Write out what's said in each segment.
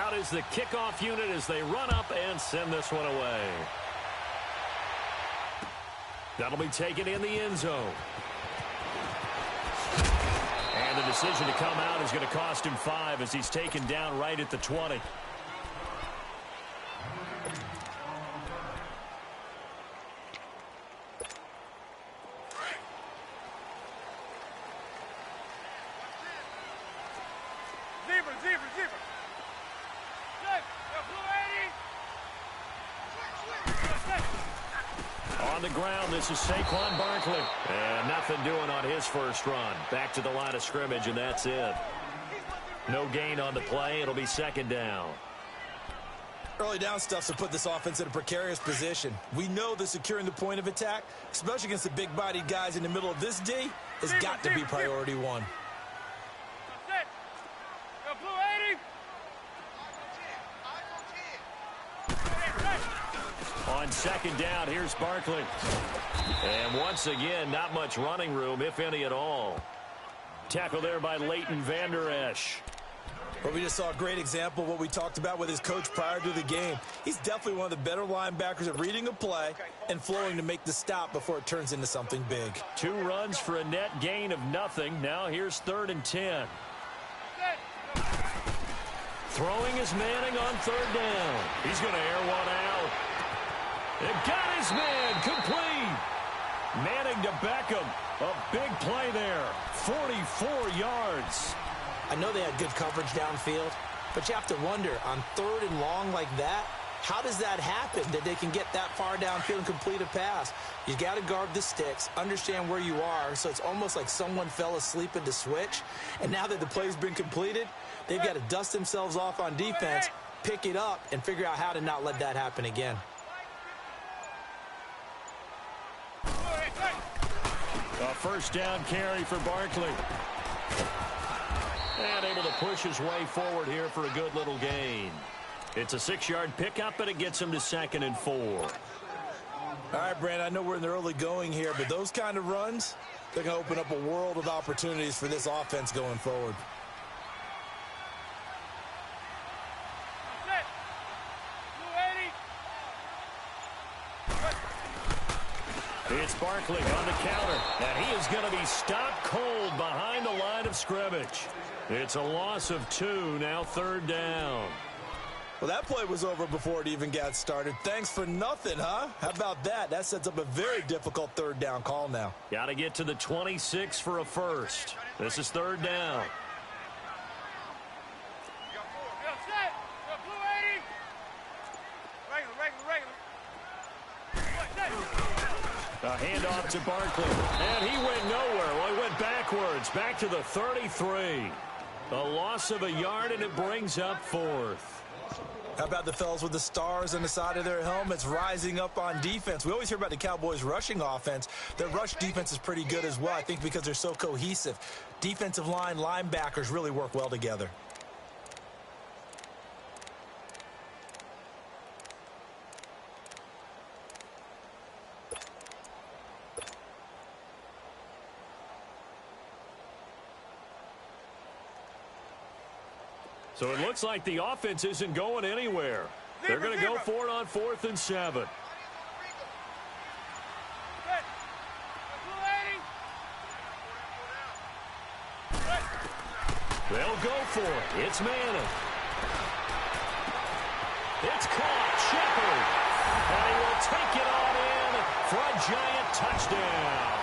Out is the kickoff unit as they run up and send this one away. That'll be taken in the end zone. And the decision to come out is going to cost him 5 as he's taken down right at the 20. On the ground, this is Saquon Barkley. And nothing doing on his first run. Back to the line of scrimmage, and that's it. No gain on the play. It'll be second down. Early down stuff to put this offense in a precarious position. We know that securing the point of attack, especially against the big-bodied guys in the middle of this D, has got to be priority one. On second down, here's Barkley. And once again, not much running room, if any at all. Tackle there by Leighton Vander Esch. Well, we just saw a great example of what we talked about with his coach prior to the game. He's definitely one of the better linebackers at reading a play and flowing to make the stop before it turns into something big. 2 runs for a net gain of nothing. Now here's 3rd and 10. Throwing is Manning on 3rd down. He's going to air one out. It got his man complete. Manning to Beckham. A big play there. 44 yards. I know they had good coverage downfield, but you have to wonder, on 3rd and long like that, how does that happen that they can get that far downfield and complete a pass? You got to guard the sticks, understand where you are, so it's almost like someone fell asleep at the switch, and now that the play's been completed, they've got to dust themselves off on defense, pick it up, and figure out how to not let that happen again. A first down carry for Barkley. And able to push his way forward here for a good little gain. It's a 6-yard pickup, and it gets him to 2nd and 4. All right, Brand, I know we're in the early going here, but those kind of runs, they're going to open up a world of opportunities for this offense going forward. It's Barkley on the counter, and he is going to be stopped cold behind the line of scrimmage. It's a loss of 2, now 3rd down. Well, that play was over before it even got started. Thanks for nothing, huh? How about that? That sets up a very difficult 3rd down call now. Got to get to the 26 for a first. This is 3rd down. A handoff to Barkley, and he went nowhere. Well, he went backwards, back to the 33. A loss of a yard, and it brings up 4th. How about the fellas with the stars on the side of their helmets rising up on defense? We always hear about the Cowboys' rushing offense. Their rush defense is pretty good as well, I think, because they're so cohesive. Defensive line, linebackers really work well together. So it looks like the offense isn't going anywhere. They're going to go for it on 4th and 7. They'll go for it. It's Manning. It's caught. Shepard. And he will take it on in for a giant touchdown.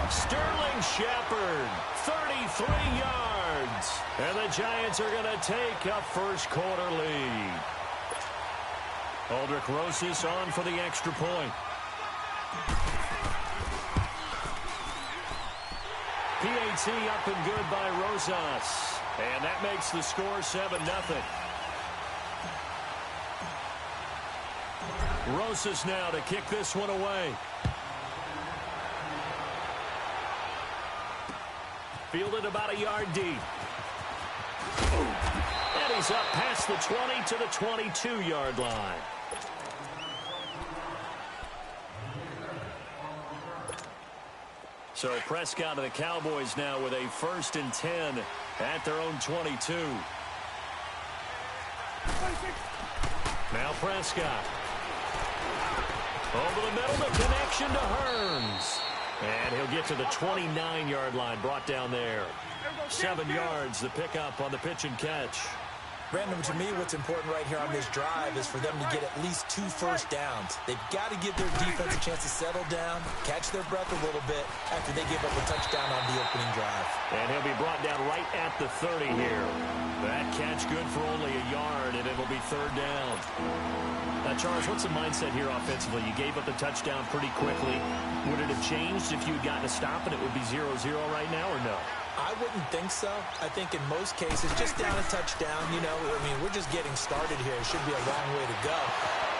Sterling Shepard, 33 yards. And the Giants are going to take a first-quarter lead. Aldrich Rosas on for the extra point. PAT up and good by Rosas. And that makes the score 7-0. Rosas now to kick this one away. Fielded about a yard deep. And he's up past the 20 to the 22-yard line. So Prescott and the Cowboys now with a 1st and 10 at their own 22. Now Prescott. Over the middle, the connection to Hearns. And he'll get to the 29-yard line, brought down there. 7 yards, the pickup on the pitch and catch. Brandon, to me, what's important right here on this drive is for them to get at least 2 first downs. They've got to give their defense a chance to settle down, catch their breath a little bit after they give up a touchdown on the opening drive. And he'll be brought down right at the 30 here. That catch good for only a yard, and it'll be 3rd down. Now, Charles, what's the mindset here offensively? You gave up the touchdown pretty quickly. Would it have changed if you had gotten a stop and it would be 0-0 right now, or no? I wouldn't think so. I think in most cases, just down a touchdown, you know, I mean, we're just getting started here. It should be a long way to go.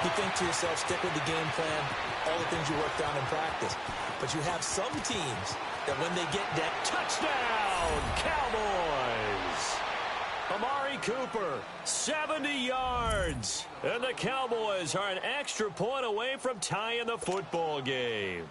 You think to yourself, stick with the game plan, all the things you worked on in practice. But you have some teams that when they get that touchdown, Cowboys! Amari Cooper, 70 yards. And the Cowboys are an extra point away from tying the football game.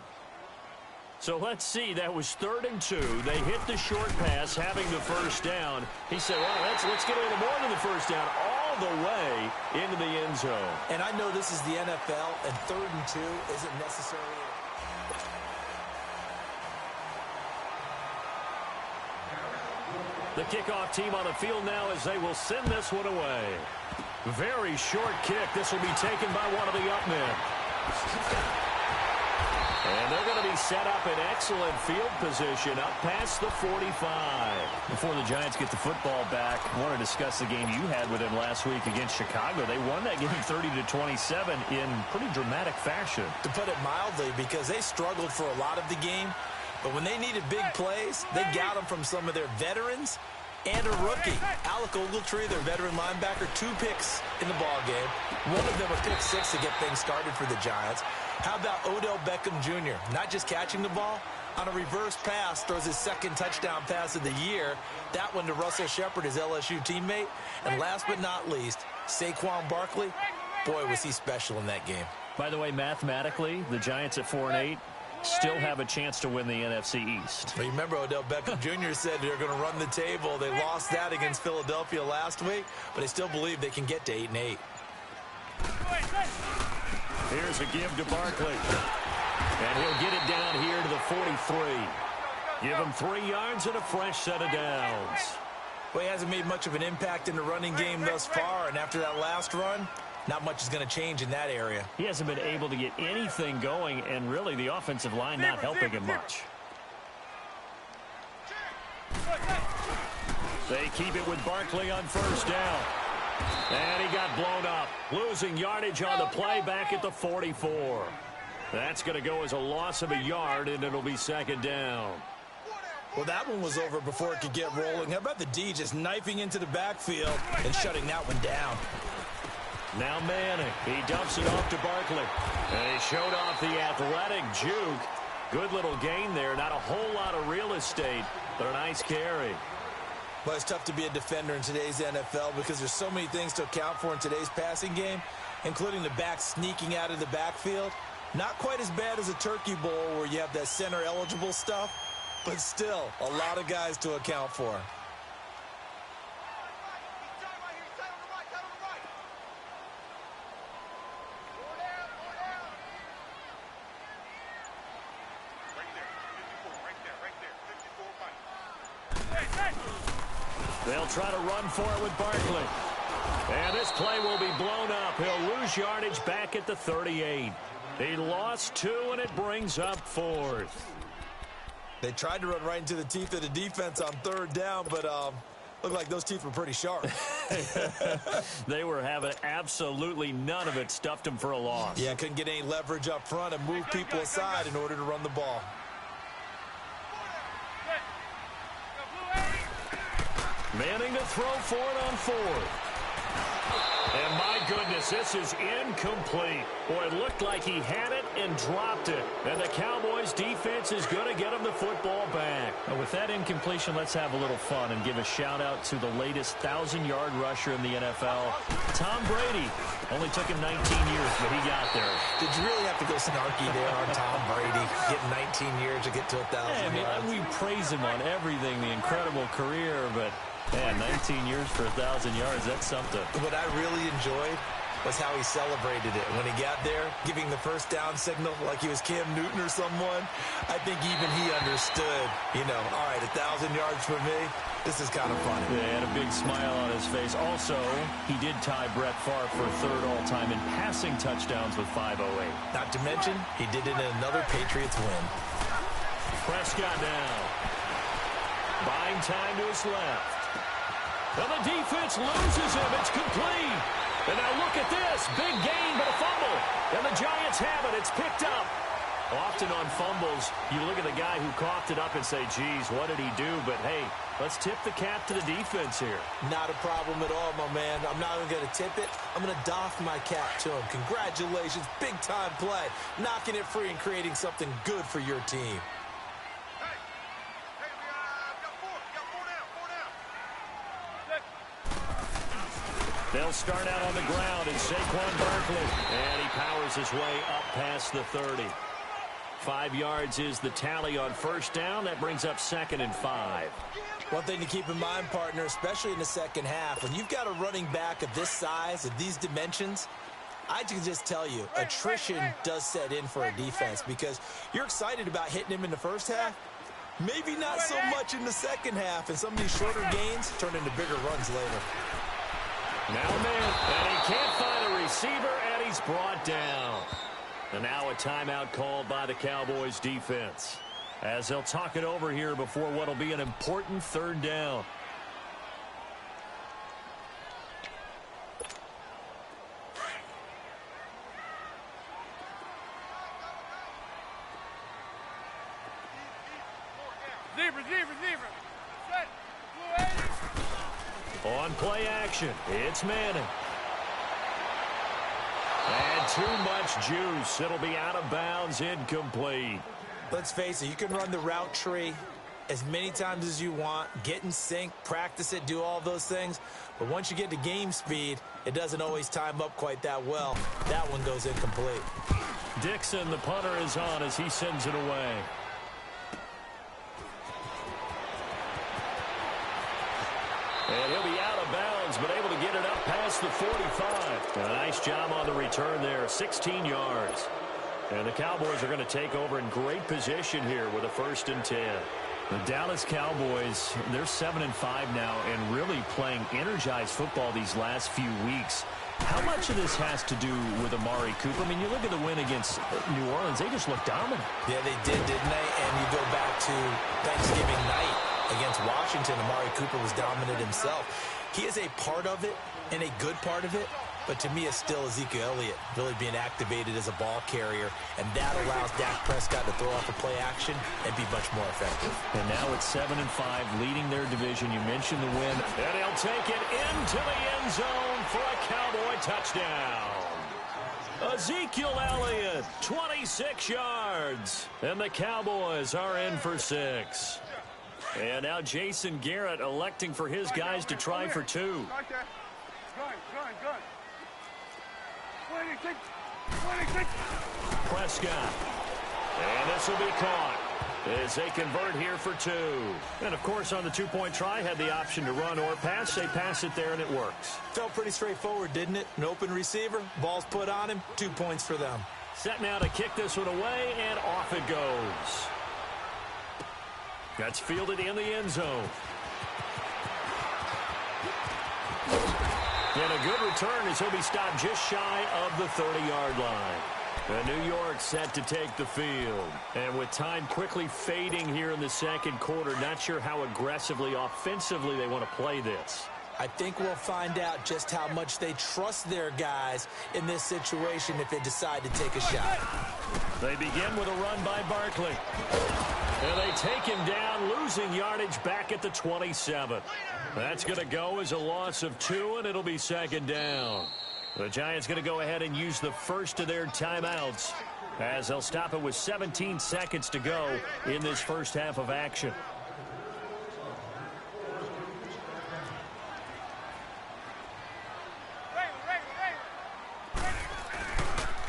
So let's see, that was 3rd and 2. They hit the short pass, having the first down. He said, well, let's get a little more than the first down, all the way into the end zone. And I know this is the NFL, and 3rd and 2 isn't necessarily... The kickoff team on the field now as they will send this one away. Very short kick. This will be taken by one of the up men. And they're going to be set up in excellent field position up past the 45. Before the Giants get the football back, I want to discuss the game you had with them last week against Chicago. They won that game 30-27 in pretty dramatic fashion. To put it mildly, because they struggled for a lot of the game, but when they needed big plays, they got them from some of their veterans and a rookie. Alec Ogletree, their veteran linebacker, 2 picks in the ball game. One of them a pick 6 to get things started for the Giants. How about Odell Beckham Jr.? Not just catching the ball, on a reverse pass, throws his 2nd touchdown pass of the year. That one to Russell Shepard, his LSU teammate. And last but not least, Saquon Barkley. Boy, was he special in that game. By the way, mathematically, the Giants at 4-8 still have a chance to win the NFC East. Remember, Odell Beckham Jr. said they're going to run the table. They lost that against Philadelphia last week, but they still believe they can get to 8-8. Here's a give to Barkley. And he'll get it down here to the 43. Give him 3 yards and a fresh set of downs. Well, he hasn't made much of an impact in the running game thus far, and after that last run, not much is going to change in that area. He hasn't been able to get anything going, and really the offensive line not helping him much. They keep it with Barkley on 1st down. And he got blown up, losing yardage on the play back at the 44. That's going to go as a loss of a yard, and it'll be 2nd down. Well, that one was over before it could get rolling. How about the D just knifing into the backfield and shutting that one down? Now Manning, he dumps it off to Barkley. And he showed off the athletic juke. Good little gain there, not a whole lot of real estate, but a nice carry. Well, it's tough to be a defender in today's NFL because there's so many things to account for in today's passing game, including the back sneaking out of the backfield. Not quite as bad as a turkey bowl where you have that center-eligible stuff, but still a lot of guys to account for. They'll try to run for it with Barkley. And this play will be blown up. He'll lose yardage back at the 38. He lost 2, and it brings up 4th. They tried to run right into the teeth of the defense on 3rd down, but looked like those teeth were pretty sharp. They were having absolutely none of it. Stuffed him for a loss. Yeah, couldn't get any leverage up front and move people aside in order to run the ball. Manning to throw for it on 4th. And my goodness, this is incomplete. Boy, it looked like he had it and dropped it. And the Cowboys defense is going to get him the football back. Well, with that incompletion, let's have a little fun and give a shout-out to the latest 1,000-yard rusher in the NFL, Tom Brady. Only took him 19 years, but he got there. Did you really have to go snarky there on Tom Brady, getting 19 years to get to 1,000 yards? We praise him on everything, the incredible career, but... Man, 19 years for 1,000 yards, that's something. What I really enjoyed was how he celebrated it. When he got there, giving the first down signal like he was Cam Newton or someone, I think even he understood, all right, 1,000 yards for me. This is kind of funny. Yeah, and a big smile on his face. Also, he did tie Brett Favre for third all-time in passing touchdowns with 508. Not to mention, he did it in another Patriots win. Prescott now. Buying time to his left. And the defense loses him. It's complete. And now look at this. Big gain, but a fumble. And the Giants have it. It's picked up. Often on fumbles, you look at the guy who coughed it up and say, geez, what did he do? But, hey, let's tip the cap to the defense here. Not a problem at all, my man. I'm not even going to tip it. I'm going to doff my cap to him. Congratulations. Big-time play. Knocking it free and creating something good for your team. They'll start out on the ground, and Saquon Barkley. And he powers his way up past the 30. 5 yards is the tally on first down. That brings up 2nd and 5. One thing to keep in mind, partner, especially in the second half, when you've got a running back of this size, of these dimensions, I can just tell you, attrition does set in for a defense because you're excited about hitting him in the first half. Maybe not so much in the second half, and some of these shorter gains turn into bigger runs later. Now man, and he can't find a receiver, and he's brought down. And now a timeout called by the Cowboys defense, as they'll talk it over here before what will be an important third down. Zebra. On play action, it's Manning. And too much juice. It'll be out of bounds, incomplete. Let's face it, you can run the route tree as many times as you want, get in sync, practice it, do all those things. But once you get to game speed, it doesn't always time up quite that well. That one goes incomplete. Dixon, the punter, is on as he sends it away. And he'll be out of bounds, but able to get it up past the 45. A nice job on the return there, 16 yards. And the Cowboys are going to take over in great position here with a 1st and 10. The Dallas Cowboys, they're 7-5 now and really playing energized football these last few weeks. How much of this has to do with Amari Cooper? I mean, you look at the win against New Orleans, they just looked dominant. Yeah, they did, didn't they? And you go back to Thanksgiving night against Washington, Amari Cooper was dominant himself. He is a part of it and a good part of it, but to me it's still Ezekiel Elliott really being activated as a ball carrier, and that allows Dak Prescott to throw off a play action and be much more effective. And now it's 7-5, leading their division. You mentioned the win. And he'll take it into the end zone for a Cowboy touchdown. Ezekiel Elliott, 26 yards. And the Cowboys are in for 6. And now Jason Garrett electing for his guys to try for 2. Good. 26. Prescott. And this will be caught as they convert here for 2. And, of course, on the 2-point try, had the option to run or pass. They pass it there, and it works. Felt pretty straightforward, didn't it? An open receiver, ball's put on him, 2 points for them. Set now to kick this one away, and off it goes. That's fielded in the end zone. And a good return as he'll be stopped just shy of the 30-yard line. And New York set to take the field. And with time quickly fading here in the second quarter, not sure how aggressively, offensively they want to play this. I think we'll find out just how much they trust their guys in this situation if they decide to take a shot. They begin with a run by Barkley. And they take him down, losing yardage back at the 27. That's going to go as a loss of 2, and it'll be 2nd down. The Giants going to go ahead and use the first of their timeouts as they'll stop it with 17 seconds to go in this first half of action.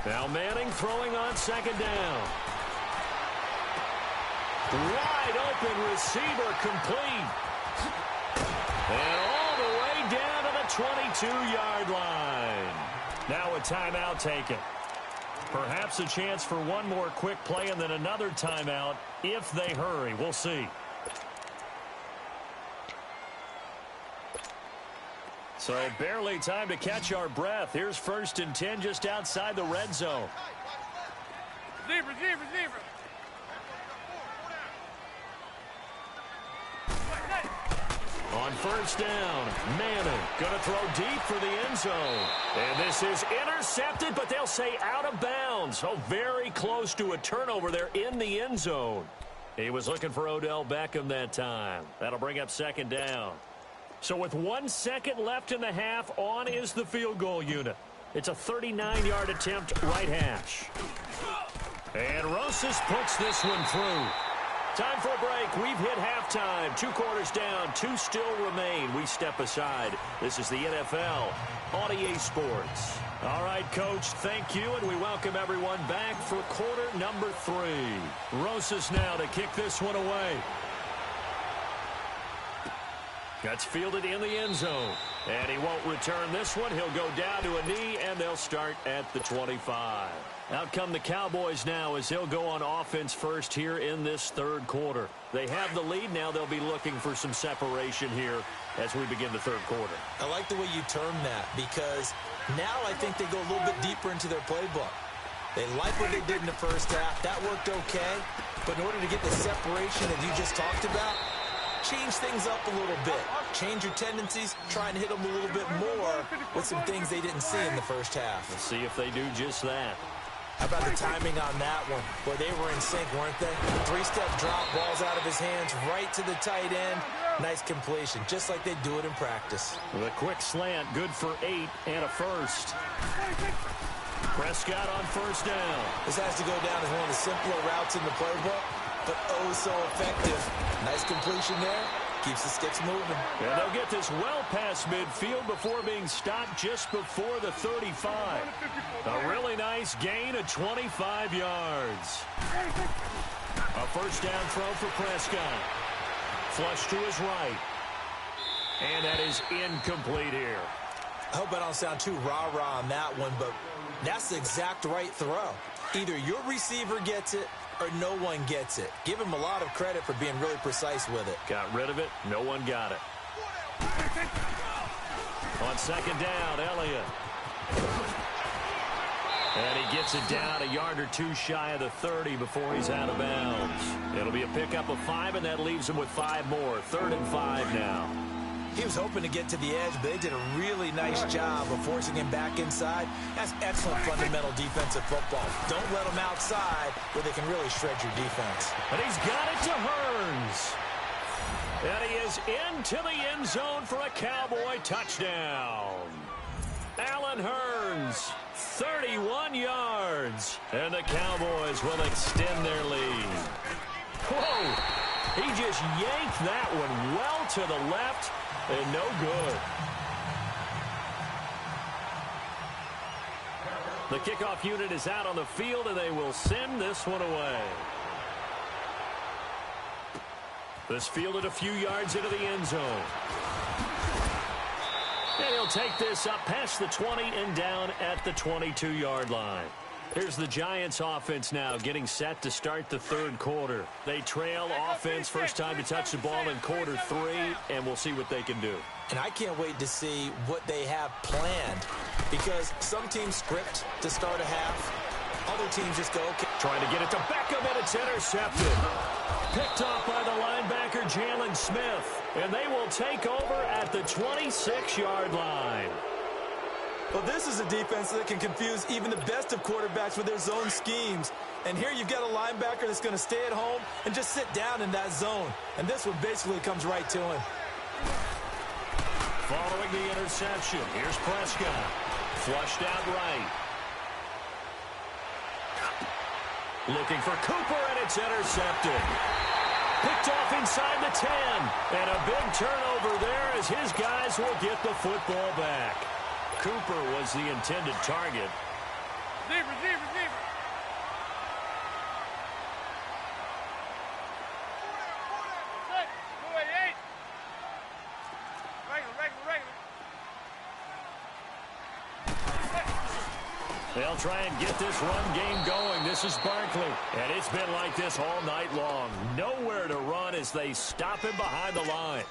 Now Manning throwing on 2nd down. Wide open receiver complete. And all the way down to the 22-yard line. Now a timeout taken. Perhaps a chance for one more quick play and then another timeout if they hurry. We'll see. So barely time to catch our breath. Here's 1st and 10 just outside the red zone. Zebra, zebra, zebra. On 1st down, Manning going to throw deep for the end zone. And this is intercepted, but they'll say out of bounds. Oh, very close to a turnover there in the end zone. He was looking for Odell Beckham that time. That'll bring up 2nd down. So with 1 second left in the half, on is the field goal unit. It's a 39-yard attempt, right hash. And Rosas puts this one through. Time for a break. We've hit halftime. 2 quarters down. 2 still remain. We step aside. This is the NFL on EA Sports. All right, Coach, thank you, and we welcome everyone back for quarter number 3. Rosas now to kick this one away. That's fielded in the end zone. And he won't return this one. He'll go down to a knee, and they'll start at the 25. Out come the Cowboys now as they'll go on offense first here in this 3rd quarter. They have the lead. Now they'll be looking for some separation here as we begin the 3rd quarter. I like the way you term that because now I think they go a little bit deeper into their playbook. They like what they did in the first half. That worked okay. But in order to get the separation that you just talked about, change things up a little bit. Change your tendencies. Try and hit them a little bit more with some things they didn't see in the first half. Let's see if they do just that. How about the timing on that one? Where they were in sync, weren't they? 3-step drop, balls out of his hands, right to the tight end. Nice completion, just like they do it in practice. The quick slant, good for 8 and a first. Prescott on 1st down. This has to go down as one of the simpler routes in the playbook, but oh so effective. Nice completion there. Keeps the sticks moving. And they'll get this well past midfield before being stopped just before the 35. A really nice gain of 25 yards. A 1st down throw for Prescott. Flush to his right. And that is incomplete here. I hope I don't sound too rah-rah on that one, but that's the exact right throw. Either your receiver gets it or no one gets it. Give him a lot of credit for being really precise with it. Got rid of it. No one got it. On 2nd down, Elliott. And he gets it down a yard or 2 shy of the 30 before he's out of bounds. It'll be a pickup of 5, and that leaves him with 5 more. 3rd and 5 now. He was hoping to get to the edge, but they did a really nice job of forcing him back inside. That's excellent fundamental defensive football. Don't let him outside where they can really shred your defense. And he's got it to Hearns. And he is into the end zone for a Cowboy touchdown. Allen Hearns, 31 yards. And the Cowboys will extend their lead. Whoa! He just yanked that one well to the left. And no good. The kickoff unit is out on the field, and they will send this one away. This fielded a few yards into the end zone. And he'll take this up past the 20 and down at the 22-yard line. Here's the Giants offense now getting set to start the 3rd quarter. They trail offense, first time to touch the ball in quarter 3, and we'll see what they can do. And I can't wait to see what they have planned because some teams script to start a half. Other teams just go, okay. Trying to get it to Beckham, and it's intercepted. Picked off by the linebacker, Jalen Smith. And they will take over at the 26-yard line. Well, this is a defense that can confuse even the best of quarterbacks with their zone schemes. And here you've got a linebacker that's going to stay at home and just sit down in that zone. And this one basically comes right to him. Following the interception, here's Prescott. Flushed out right. Looking for Cooper, and it's intercepted. Picked off inside the 10. And a big turnover there as his guys will get the football back. Cooper was the intended target. Zebra, zebra, zebra. Six, 48. Regular, regular, regular. They'll try and get this run game going. This is Barkley. And it's been like this all night long. Nowhere to run as they stop him behind the line.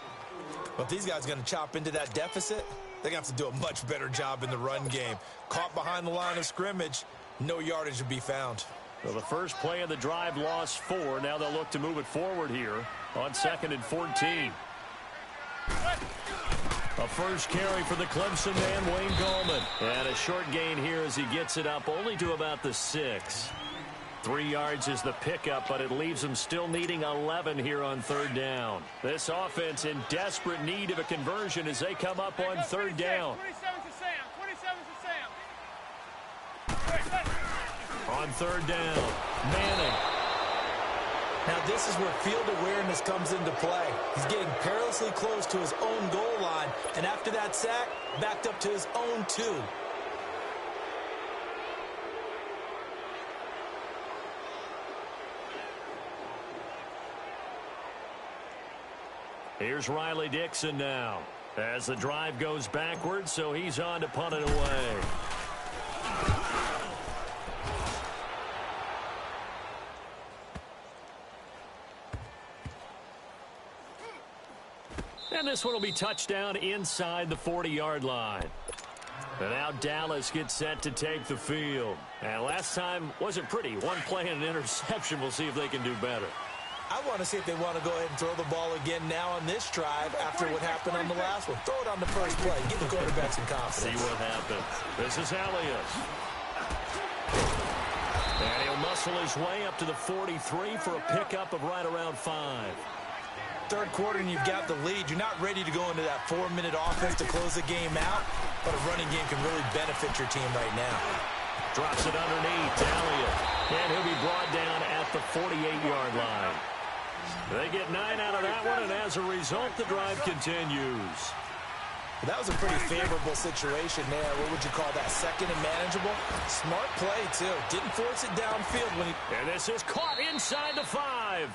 Well, if these guys are going to chop into that deficit, they're going to have to do a much better job in the run game. Caught behind the line of scrimmage, no yardage to be found. Well, the first play of the drive lost 4. Now they'll look to move it forward here on 2nd and 14. A first carry for the Clemson man, Wayne Gallman. And a short gain here as he gets it up only to about the 6. 3 yards is the pickup, but it leaves them still needing 11 here on 3rd down. This offense in desperate need of a conversion as they come up on 3rd down. 27 to Sam. 27 to Sam. On 3rd down, Manning. Now, this is where field awareness comes into play. He's getting perilously close to his own goal line, and after that sack, backed up to his own 2. Here's Riley Dixon now as the drive goes backwards, so he's on to punt it away. And this one will be touchdown inside the 40-yard line. And now Dallas gets set to take the field. And last time wasn't pretty. One play and an interception. We'll see if they can do better. I want to see if they want to go ahead and throw the ball again now on this drive after what happened on the last one. Throw it on the first play. Give the quarterback some confidence. See what happens. This is Elliott. And he'll muscle his way up to the 43 for a pickup of right around 5. Third quarter and you've got the lead. You're not ready to go into that 4-minute offense to close the game out, but a running game can really benefit your team right now. Drops it underneath to Elliott. And he'll be brought down at the 48-yard line. They get 9 out of that one, and as a result, the drive continues. Well, that was a pretty favorable situation there. What would you call that? Second and manageable? Smart play, too. Didn't force it downfield when he... And this is caught inside the 5.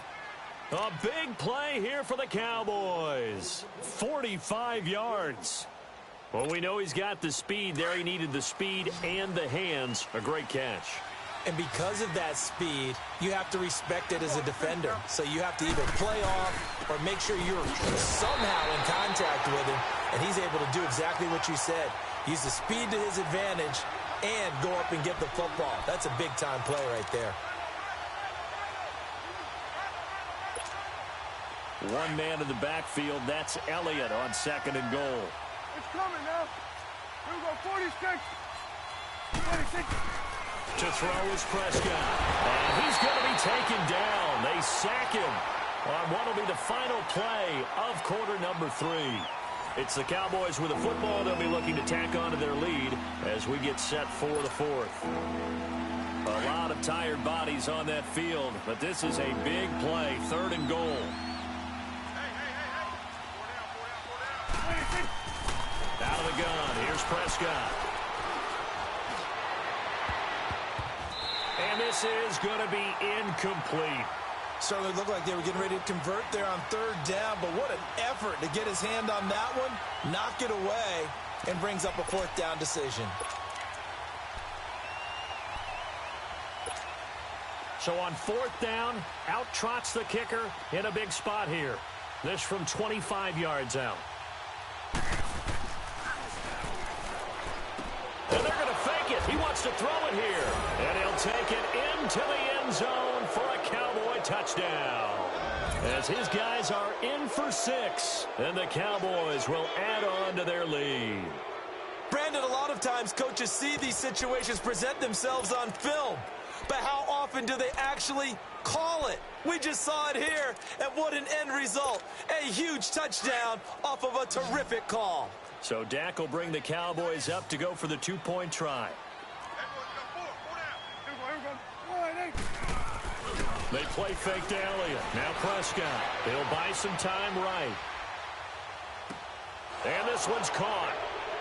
A big play here for the Cowboys. 45 yards. Well, we know he's got the speed there. He needed the speed and the hands. A great catch. And because of that speed, you have to respect it as a defender. So you have to either play off or make sure you're somehow in contact with him. And he's able to do exactly what you said. Use the speed to his advantage and go up and get the football. That's a big-time play right there. One man in the backfield. That's Elliott on 2nd and goal. It's coming now. Here we go, 46. 46. To throw is Prescott. And he's going to be taken down. They sack him on what will be the final play of quarter number 3. It's the Cowboys with the football. They'll be looking to tack on to their lead as we get set for the 4th. A lot of tired bodies on that field, but this is a big play. 3rd and goal. Out of the gun, here's Prescott. And this is going to be incomplete. Certainly looked like they were getting ready to convert there on 3rd down, but what an effort to get his hand on that one, knock it away, and brings up a 4th down decision. So on 4th down, out trots the kicker in a big spot here. This from 25 yards out. And they're going to fake it. He wants to throw it here. And he'll take it into the end zone for a Cowboy touchdown. As his guys are in for 6. And the Cowboys will add on to their lead. Brandon, a lot of times coaches see these situations present themselves on film. But how often do they actually call it? We just saw it here. And what an end result. A huge touchdown off of a terrific call. So Dak will bring the Cowboys up to go for the 2-point try. They play fake to Elliott. Now Prescott. They'll buy some time right. And this one's caught.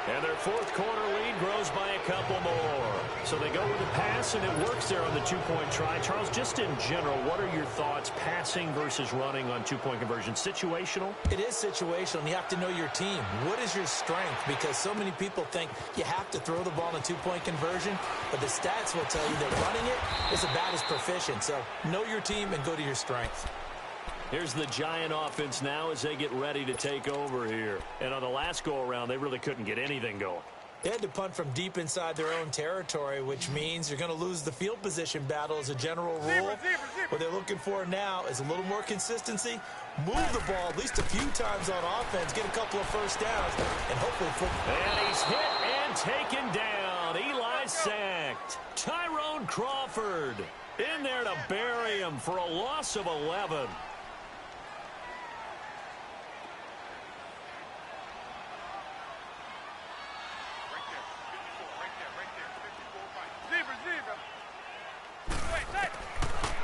And their fourth quarter lead grows by a couple more. So they go with a pass, and it works there on the two-point try. Charles, just in general, what are your thoughts passing versus running on two-point conversion? Situational? It is situational, and you have to know your team. What is your strength? Because so many people think you have to throw the ball in a two-point conversion, but the stats will tell you that running it is about as proficient. So know your team and go to your strength. Here's the Giant offense now as they get ready to take over here. And on the last go-around, they really couldn't get anything going. They had to punt from deep inside their own territory, which means you're going to lose the field position battle as a general rule. What they're looking for now is a little more consistency, move the ball at least a few times on offense, get a couple of first downs, and hopefully... And he's hit and taken down. Eli sacked. Tyrone Crawford in there to bury him for a loss of 11.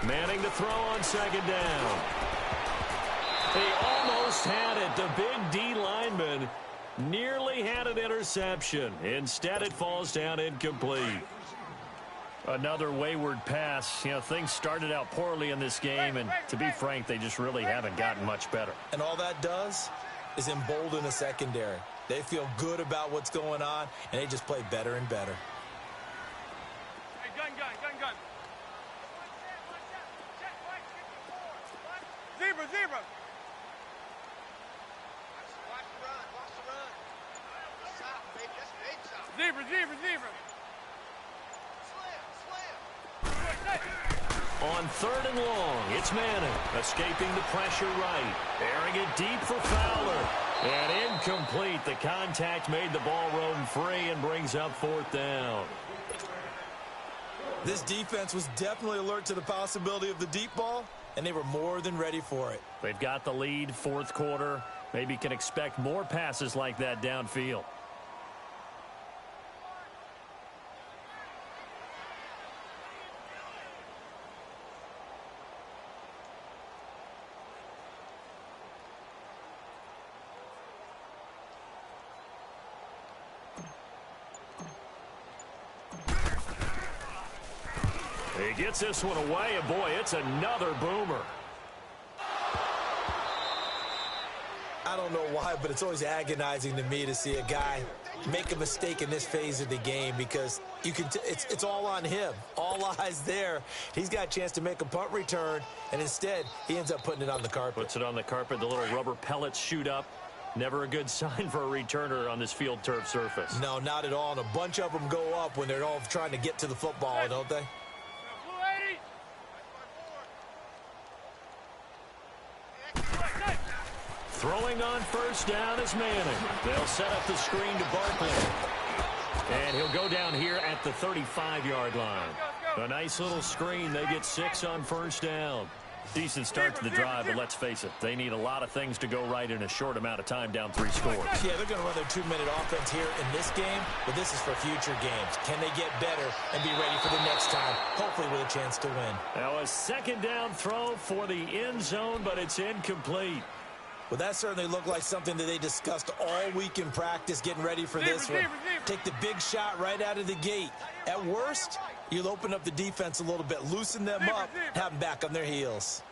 Manning to throw on second down. He almost had it. The big D lineman nearly had an interception. Instead, it falls down incomplete. Another wayward pass. You know, things started out poorly in this game, and to be frank, they just really haven't gotten much better. And all that does is embolden a secondary. They feel good about what's going on, and they just play better and better. Hey, gun. Zebra. Watch the run. South, baby. That's big south. Zebra. Slam. On third and long, it's Manning, escaping the pressure right, airing it deep for Fowler, and incomplete. The contact made the ball roam free and brings up fourth down. This defense was definitely alert to the possibility of the deep ball, and they were more than ready for it. They've got the lead, fourth quarter. Maybe can expect more passes like that downfield. He gets this one away, and boy, it's another boomer. I don't know why, but it's always agonizing to me to see a guy make a mistake in this phase of the game, because you can it's all on him. All eyes there. He's got a chance to make a punt return, and instead he ends up putting it on the carpet. Puts it on the carpet. The little rubber pellets shoot up. Never a good sign for a returner on this field turf surface. No, not at all. And a bunch of them go up when they're all trying to get to the football, don't they? Throwing on first down is Manning. They'll set up the screen to Barkley. And he'll go down here at the 35-yard line. A nice little screen. They get 6 on first down. Decent start to the drive, but let's face it, they need a lot of things to go right in a short amount of time, down 3 scores. Yeah, they're going to run their 2-minute offense here in this game, but this is for future games. Can they get better and be ready for the next time, hopefully with a chance to win? Now a second down throw for the end zone, but it's incomplete. Well, that certainly looked like something that they discussed all week in practice, getting ready for this one. Take the big shot right out of the gate. At worst, you'll open up the defense a little bit, loosen them up, have them back on their heels.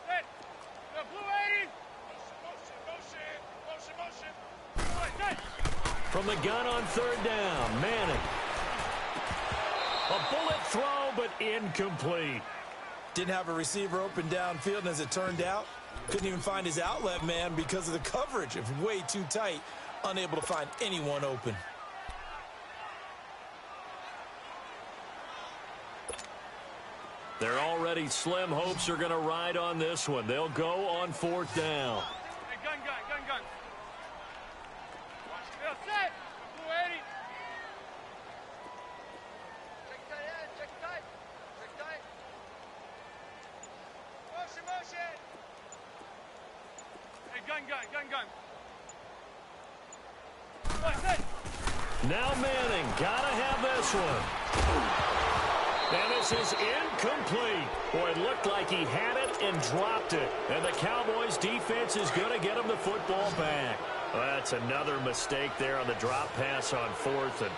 From the gun on third down, Manning. A bullet throw, but incomplete. Didn't have a receiver open downfield, and as it turned out, couldn't even find his outlet man because of the coverage. It was way too tight, unable to find anyone open. They're already slim hopes are going to ride on this one. They'll go on fourth down. Hey, gun. Watch the set. Blue 80. Check tight. Motion. Hey, gun. Now Manning, gotta have this one. And this is incomplete. Boy, it looked like he had it and dropped it. And the Cowboys defense is going to get him the football back. Well, that's another mistake there on the drop pass on fourth. And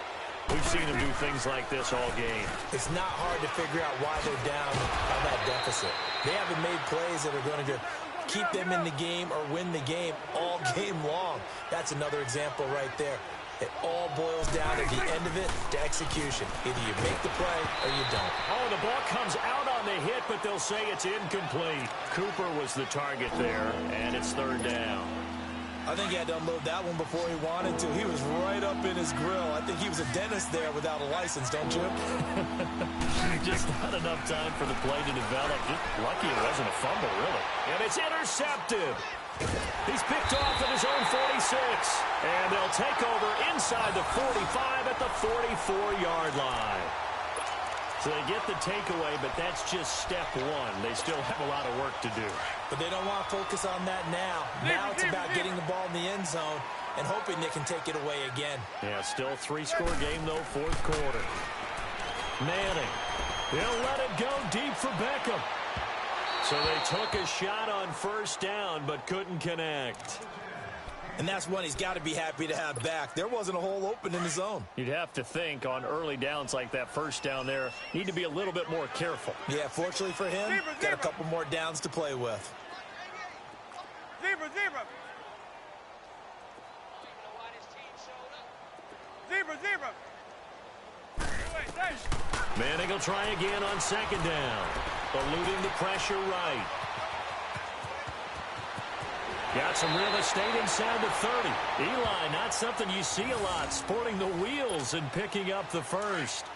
we've seen him do things like this all game. It's not hard to figure out why they're down on that deficit. They haven't made plays that are going to keep them in the game or win the game all game long. That's another example right there. It all boils down at the end of it to execution. Either you make the play or you don't. Oh, the ball comes out on the hit, but they'll say it's incomplete. Cooper was the target there, and it's third down. I think he had to unload that one before he wanted to. He was right up in his grill. I think he was a dentist there without a license, don't you? Just not enough time for the play to develop. Just lucky it wasn't a fumble, really. And it's intercepted. He's picked off at his own 46. And they'll take over inside the 45 at the 44-yard line. So they get the takeaway, but that's just step one. They still have a lot of work to do. But they don't want to focus on that now. Now it's about getting the ball in the end zone and hoping they can take it away again. Yeah, still a three-score game, though, fourth quarter. Manning. He'll let it go deep for Beckham. So they took a shot on first down, but couldn't connect. And that's one he's got to be happy to have back. There wasn't a hole open in the zone. You'd have to think on early downs like that first down there, need to be a little bit more careful. Yeah, fortunately for him, got a couple more downs to play with. Zebra. Manning will try again on second down. Eluding the pressure right. Got some real estate inside the 30. Eli, not something you see a lot, sporting the wheels and picking up the first.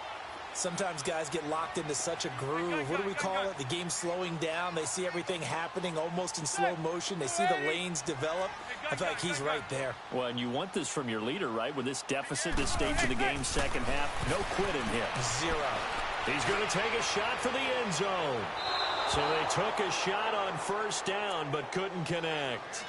Sometimes guys get locked into such a groove. What do we call it? The game's slowing down. They see everything happening almost in slow motion. They see the lanes develop. I feel like he's right there. Well, and you want this from your leader, right? With this deficit, this stage of the game, second half, no quitting him. Zero. He's going to take a shot for the end zone. So they took a shot on first down, but couldn't connect.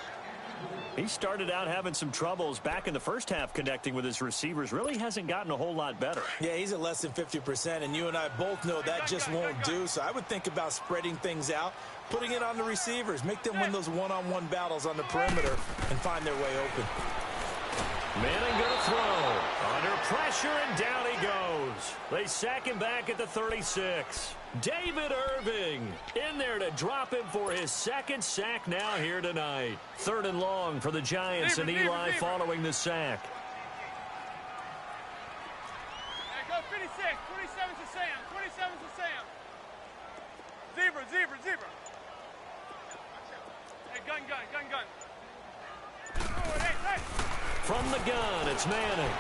He started out having some troubles back in the first half connecting with his receivers. Really hasn't gotten a whole lot better. Yeah, he's at less than 50%, and you and I both know that just won't do. So I would think about spreading things out, putting it on the receivers, make them win those one-on-one battles on the perimeter and find their way open. Manning going to throw. Under pressure, and down he goes. They sack him back at the 36. David Irving in there to drop him for his second sack now here tonight. Third and long for the Giants, and Eli following the sack. Go 56. 27 to Sam. 27 to Sam. Zebra. Hey, gun. Oh, hey. From the gun, it's Manning.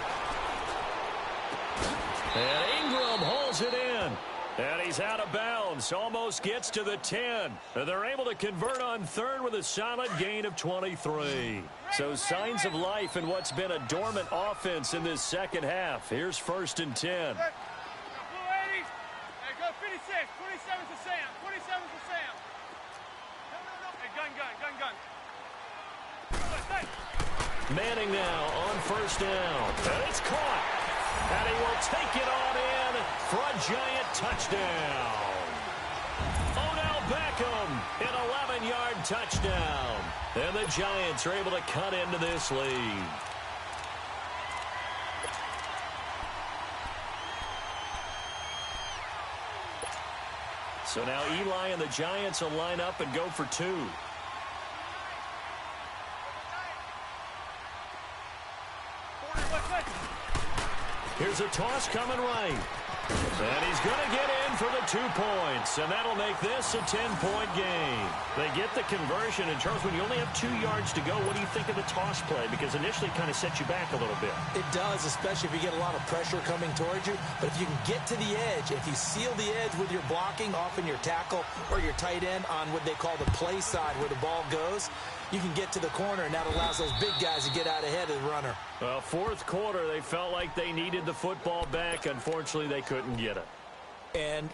And Ingram holds it in. And he's out of bounds. Almost gets to the 10. And they're able to convert on third with a solid gain of 23. So signs of life in what's been a dormant offense in this second half. Here's first and 10. Go 56. 27 to Sam. 27 to Sam. Hey, gun. Manning now on first down. And it's caught. And he will take it on in for a Giant touchdown. Odell Beckham, an 11-yard touchdown. And the Giants are able to cut into this lead. So now Eli and the Giants will line up and go for two. Here's a toss coming right. And he's going to get in for the 2 points. And that'll make this a 10-point game. They get the conversion. And, Charles, when you only have 2 yards to go, what do you think of the toss play? Because initially it kind of sets you back a little bit. It does, especially if you get a lot of pressure coming towards you. But if you can get to the edge, if you seal the edge with your blocking, often your tackle or your tight end on what they call the play side where the ball goes, you can get to the corner, and that allows those big guys to get out ahead of the runner. Well, fourth quarter, they felt like they needed the football back. Unfortunately, they couldn't get it. And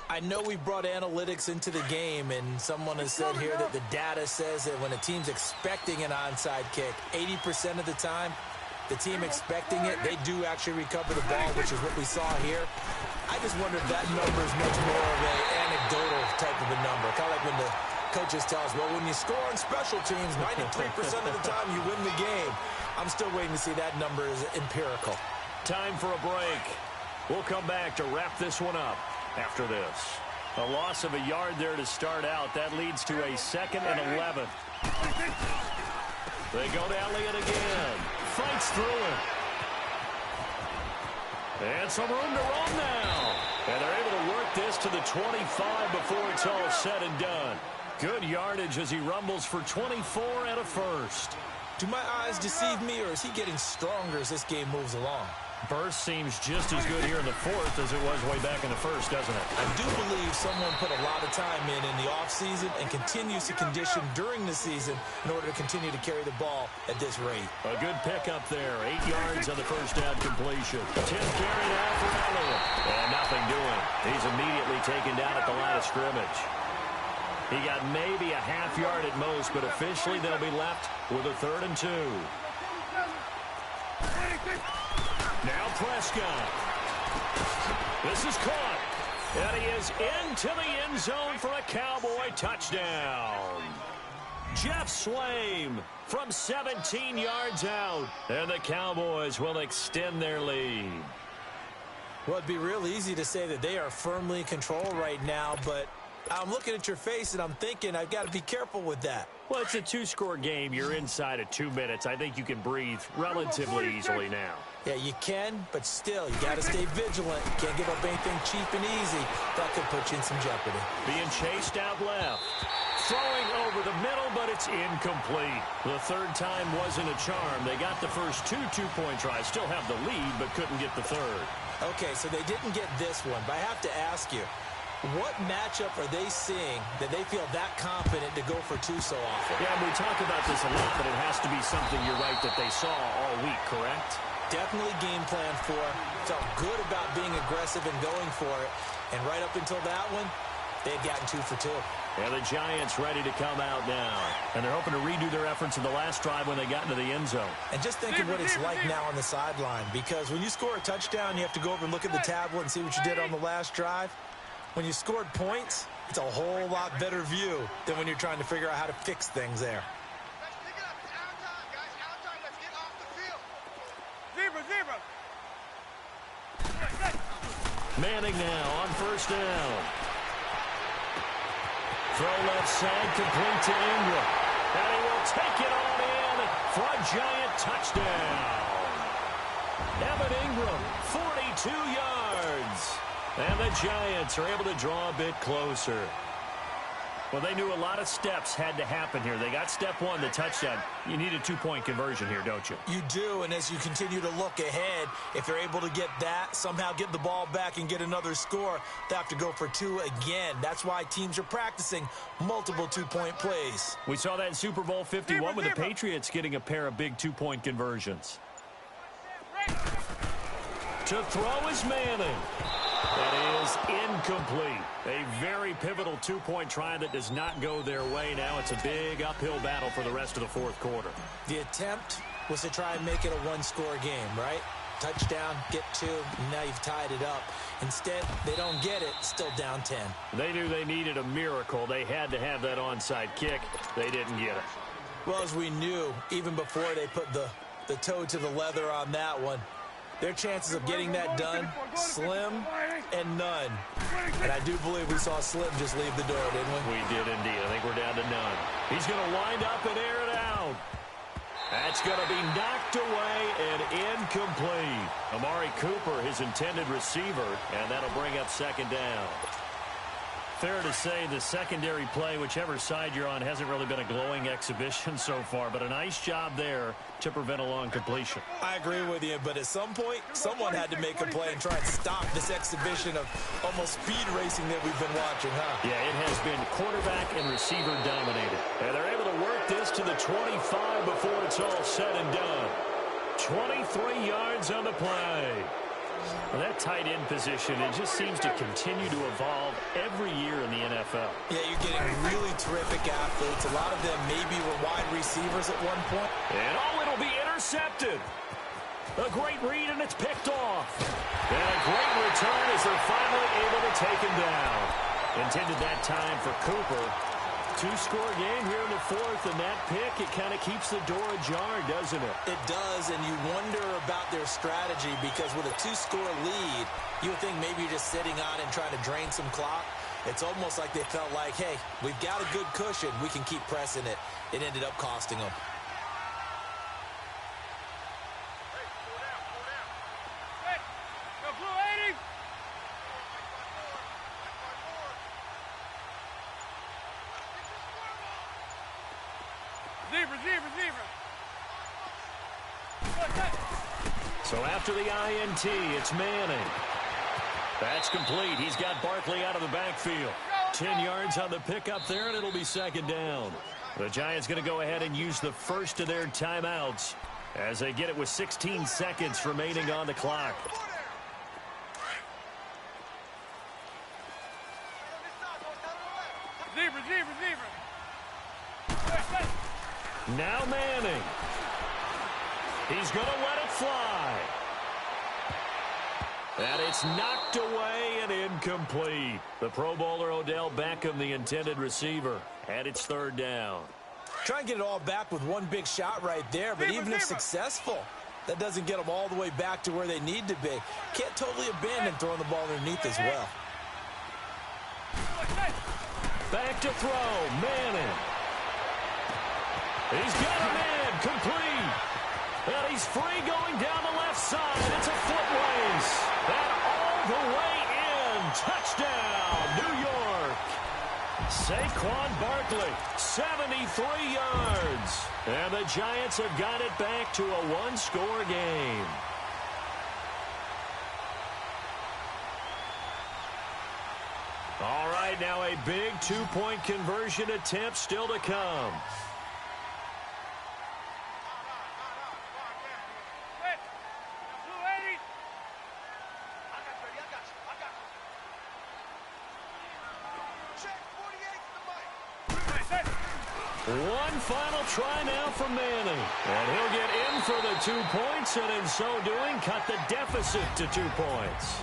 I know we brought analytics into the game, and someone has said here that the data says that when a team's expecting an onside kick, 80% of the time, the team expecting it, they do actually recover the ball, which is what we saw here. I just wonder if that number is much more of an anecdotal type of a number. Kind of like when the coaches tell us, well, when you score on special teams, 93% of the time you win the game. I'm still waiting to see that number is empirical. Time for a break. We'll come back to wrap this one up after this. A loss of a yard there to start out. That leads to a 2nd and 11. They go to Elliott again. Fights through it. And some room to run now. And they're able to work this to the 25 before it's all said and done. Good yardage as he rumbles for 24 and a first. Do my eyes deceive me, or is he getting stronger as this game moves along? Burst seems just as good here in the 4th as it was way back in the 1st, doesn't it? I do believe someone put a lot of time in the offseason and continues to condition during the season in order to continue to carry the ball at this rate. A good pickup there. 8 yards on the first down completion. 10 carry now for Elliott. And nothing doing. He's immediately taken down at the line of scrimmage. He got maybe a half yard at most, but officially they'll be left with a 3rd and 2. Now Prescott. This is caught. And he is into the end zone for a Cowboy touchdown. Jeff Swaim from 17 yards out. And the Cowboys will extend their lead. Well, it'd be real easy to say that they are firmly in control right now, but I'm looking at your face and I'm thinking I've got to be careful with that. Well, it's a 2-score game. You're inside of 2 minutes. I think you can breathe relatively easily now. Yeah, you can, but still, you got to stay vigilant. Can't give up anything cheap and easy. That could put you in some jeopardy. Being chased out left. Throwing over the middle, but it's incomplete. The 3rd time wasn't a charm. They got the first 2 two-point tries. Still have the lead, but couldn't get the 3rd. Okay, so they didn't get this one, but I have to ask you, what matchup are they seeing that they feel that confident to go for 2 so often? Yeah, we talk about this a lot, but it has to be something, you're right, that they saw all week, correct? Definitely game plan for. Felt good about being aggressive and going for it. And right up until that one, they had gotten 2 for 2. And the Giants ready to come out now. And they're hoping to redo their efforts in the last drive when they got into the end zone. And just think of what it's like now on the sideline. Because when you score a touchdown, you have to go over and look at the tablet and see what you did on the last drive. When you scored points, it's a whole lot better view than when you're trying to figure out how to fix things there. Let's pick it up. It's our time, guys. Our time. Let's get off the field. Zebra. Manning now on first down. Throw left side, complete to Ingram. And he will take it on in for a Giant touchdown. Evan Ingram, 42 yards. And the Giants are able to draw a bit closer. Well, they knew a lot of steps had to happen here. They got step 1, the touchdown. You need a 2-point conversion here, don't you? You do, and as you continue to look ahead, if they're able to get that, somehow get the ball back and get another score, they have to go for 2 again. That's why teams are practicing multiple 2-point plays. We saw that in Super Bowl 51 with the Patriots getting a pair of big 2-point conversions. To throw is Manning. That is incomplete. A very pivotal 2-point try that does not go their way. Now it's a big uphill battle for the rest of the 4th quarter. The attempt was to try and make it a 1-score game, right? Touchdown, get 2, and now you've tied it up. Instead, they don't get it, still down 10. They knew they needed a miracle. They had to have that onside kick. They didn't get it. Well, as we knew, even before they put the toe to the leather on that one, their chances of getting that done, slim and none. And I do believe we saw Slim just leave the door, didn't we? We did indeed. I think we're down to none. He's going to wind up and air it out. That's going to be knocked away and incomplete. Amari Cooper, his intended receiver, and that'll bring up 2nd down. Fair to say the secondary play, whichever side you're on, hasn't really been a glowing exhibition so far, but a nice job there to prevent a long completion. I agree with you, but at some point, someone had to make a play and try and stop this exhibition of almost speed racing that we've been watching, huh? Yeah, it has been quarterback and receiver dominated. And they're able to work this to the 25 before it's all said and done. 23 yards on the play. Well, that tight end position, it just seems to continue to evolve every year in the NFL. Yeah, you're getting really terrific athletes. A lot of them maybe were wide receivers at one point. And it'll be intercepted. A great read, and it's picked off. And a great return as they're finally able to take him down. Intended that time for Cooper. Two-score game here in the fourth, and that pick, it kind of keeps the door ajar, doesn't it? It does, and you wonder about their strategy because with a two-score lead, you would think maybe you're just sitting on it and trying to drain some clock. It's almost like they felt like, hey, we've got a good cushion. We can keep pressing it. It ended up costing them. So after the INT, it's Manning. That's complete. He's got Barkley out of the backfield. 10 yards on the pickup there, and it'll be second down. The Giants going to go ahead and use the first of their timeouts as they get it with 16 seconds remaining on the clock. Now Manning. He's going to let it fly. And it's knocked away and incomplete. The Pro Bowler Odell Beckham, the intended receiver. And it's third down. Try and get it all back with one big shot right there, but even if successful, that doesn't get them all the way back to where they need to be. Can't totally abandon throwing the ball underneath as well. Back to throw. Manning. He's got him in. Complete. And he's free going down the left side. It's a foot race. And all the way in. Touchdown, New York. Saquon Barkley, 73 yards. And the Giants have got it back to a one-score game. All right, now a big two-point conversion attempt still to come. One final try now from Manning. And he'll get in for the 2 points, and in so doing, cut the deficit to 2 points.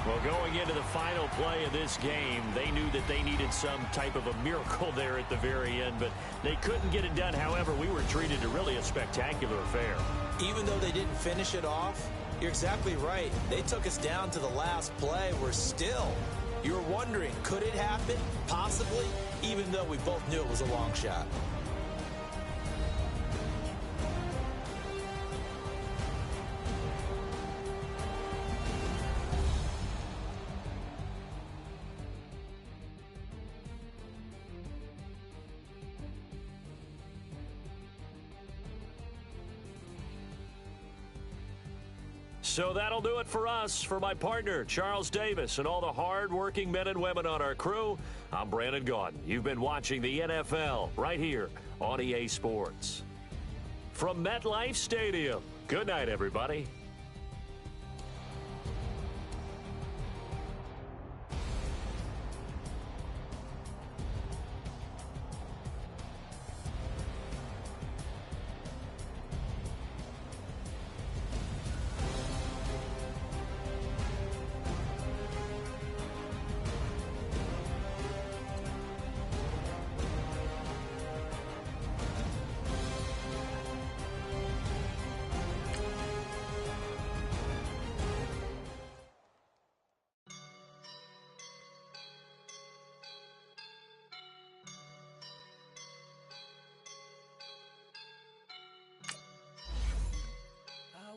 Well, going into the final play of this game, they knew that they needed some type of a miracle there at the very end, but they couldn't get it done. However, we were treated to really a spectacular affair. Even though they didn't finish it off, you're exactly right. They took us down to the last play. We're still, you're wondering, could it happen? Possibly, even though we both knew it was a long shot. So that'll do it for us. For my partner, Charles Davis, and all the hard-working men and women on our crew, I'm Brandon Gaudin. You've been watching the NFL right here on EA Sports. From MetLife Stadium, good night, everybody.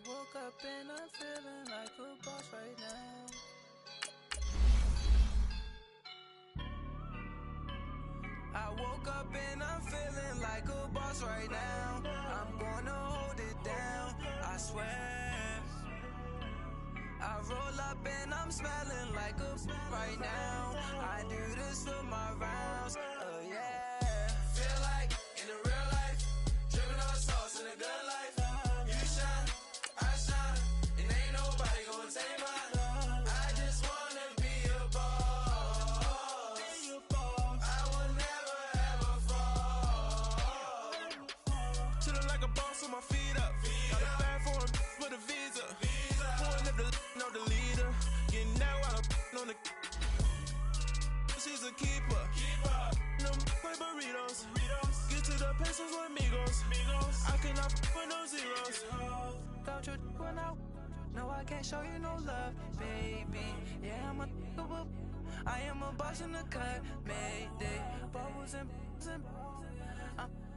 Woke up and I'm feeling like a boss right now. I woke up and I'm feeling like a boss right now. I'm gonna hold it down, I swear. I roll up and I'm smelling like a right now. I do this for my rounds, oh yeah. Feel like in the real life, dripping on sauce in a good life. You shine, I shine, and ain't nobody gonna take mine. I just wanna be a boss. I will never ever fall. Chillin' like a boss with my feet up. Got a bag for him. keeper. No burritos. Get to the pesos with amigos. I cannot put no zeros. Don't you run out? No, I can't show you no love, baby. Yeah, I am a boss in the cut, mayday. Bubbles and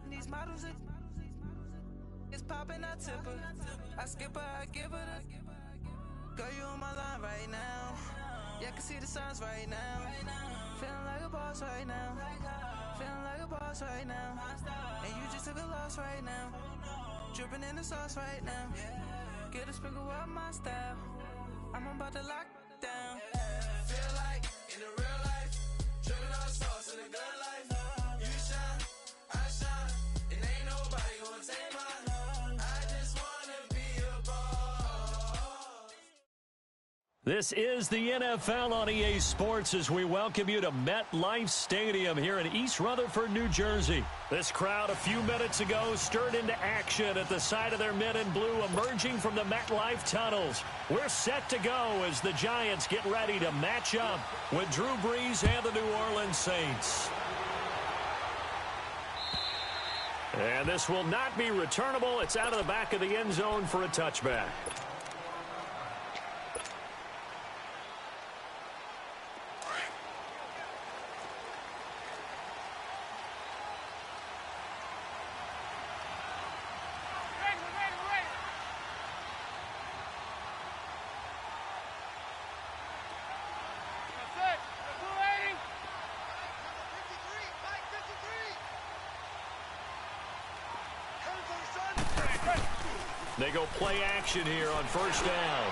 these models it's popping, I tip her. I skip her, I give her the. Girl, you on my line right now. Yeah, I can see the signs right now. Feeling like a boss right now. Feeling like a boss right now. And you just took a loss right now. Dripping in the sauce right now. Get a sprinkle up my style. I'm about to lock down. Feel like in the real life, dripping all the sauce in the good life. You shine, I shine, and ain't nobody gonna take mine. I just wanna be a boss. This is the NFL on EA Sports as we welcome you to MetLife Stadium here in East Rutherford, New Jersey. This crowd a few minutes ago stirred into action at the side of their men in blue emerging from the MetLife tunnels. We're set to go as the Giants get ready to match up with Drew Brees and the New Orleans Saints. And this will not be returnable. It's out of the back of the end zone for a touchback. They go play action here on first down.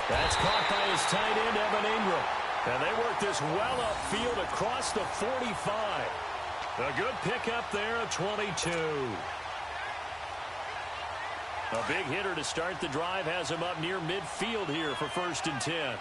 That's caught by his tight end, Evan Ingram. And they work this well upfield across the 45. A good pickup there of 22. A big hitter to start the drive has him up near midfield here for 1st and 10.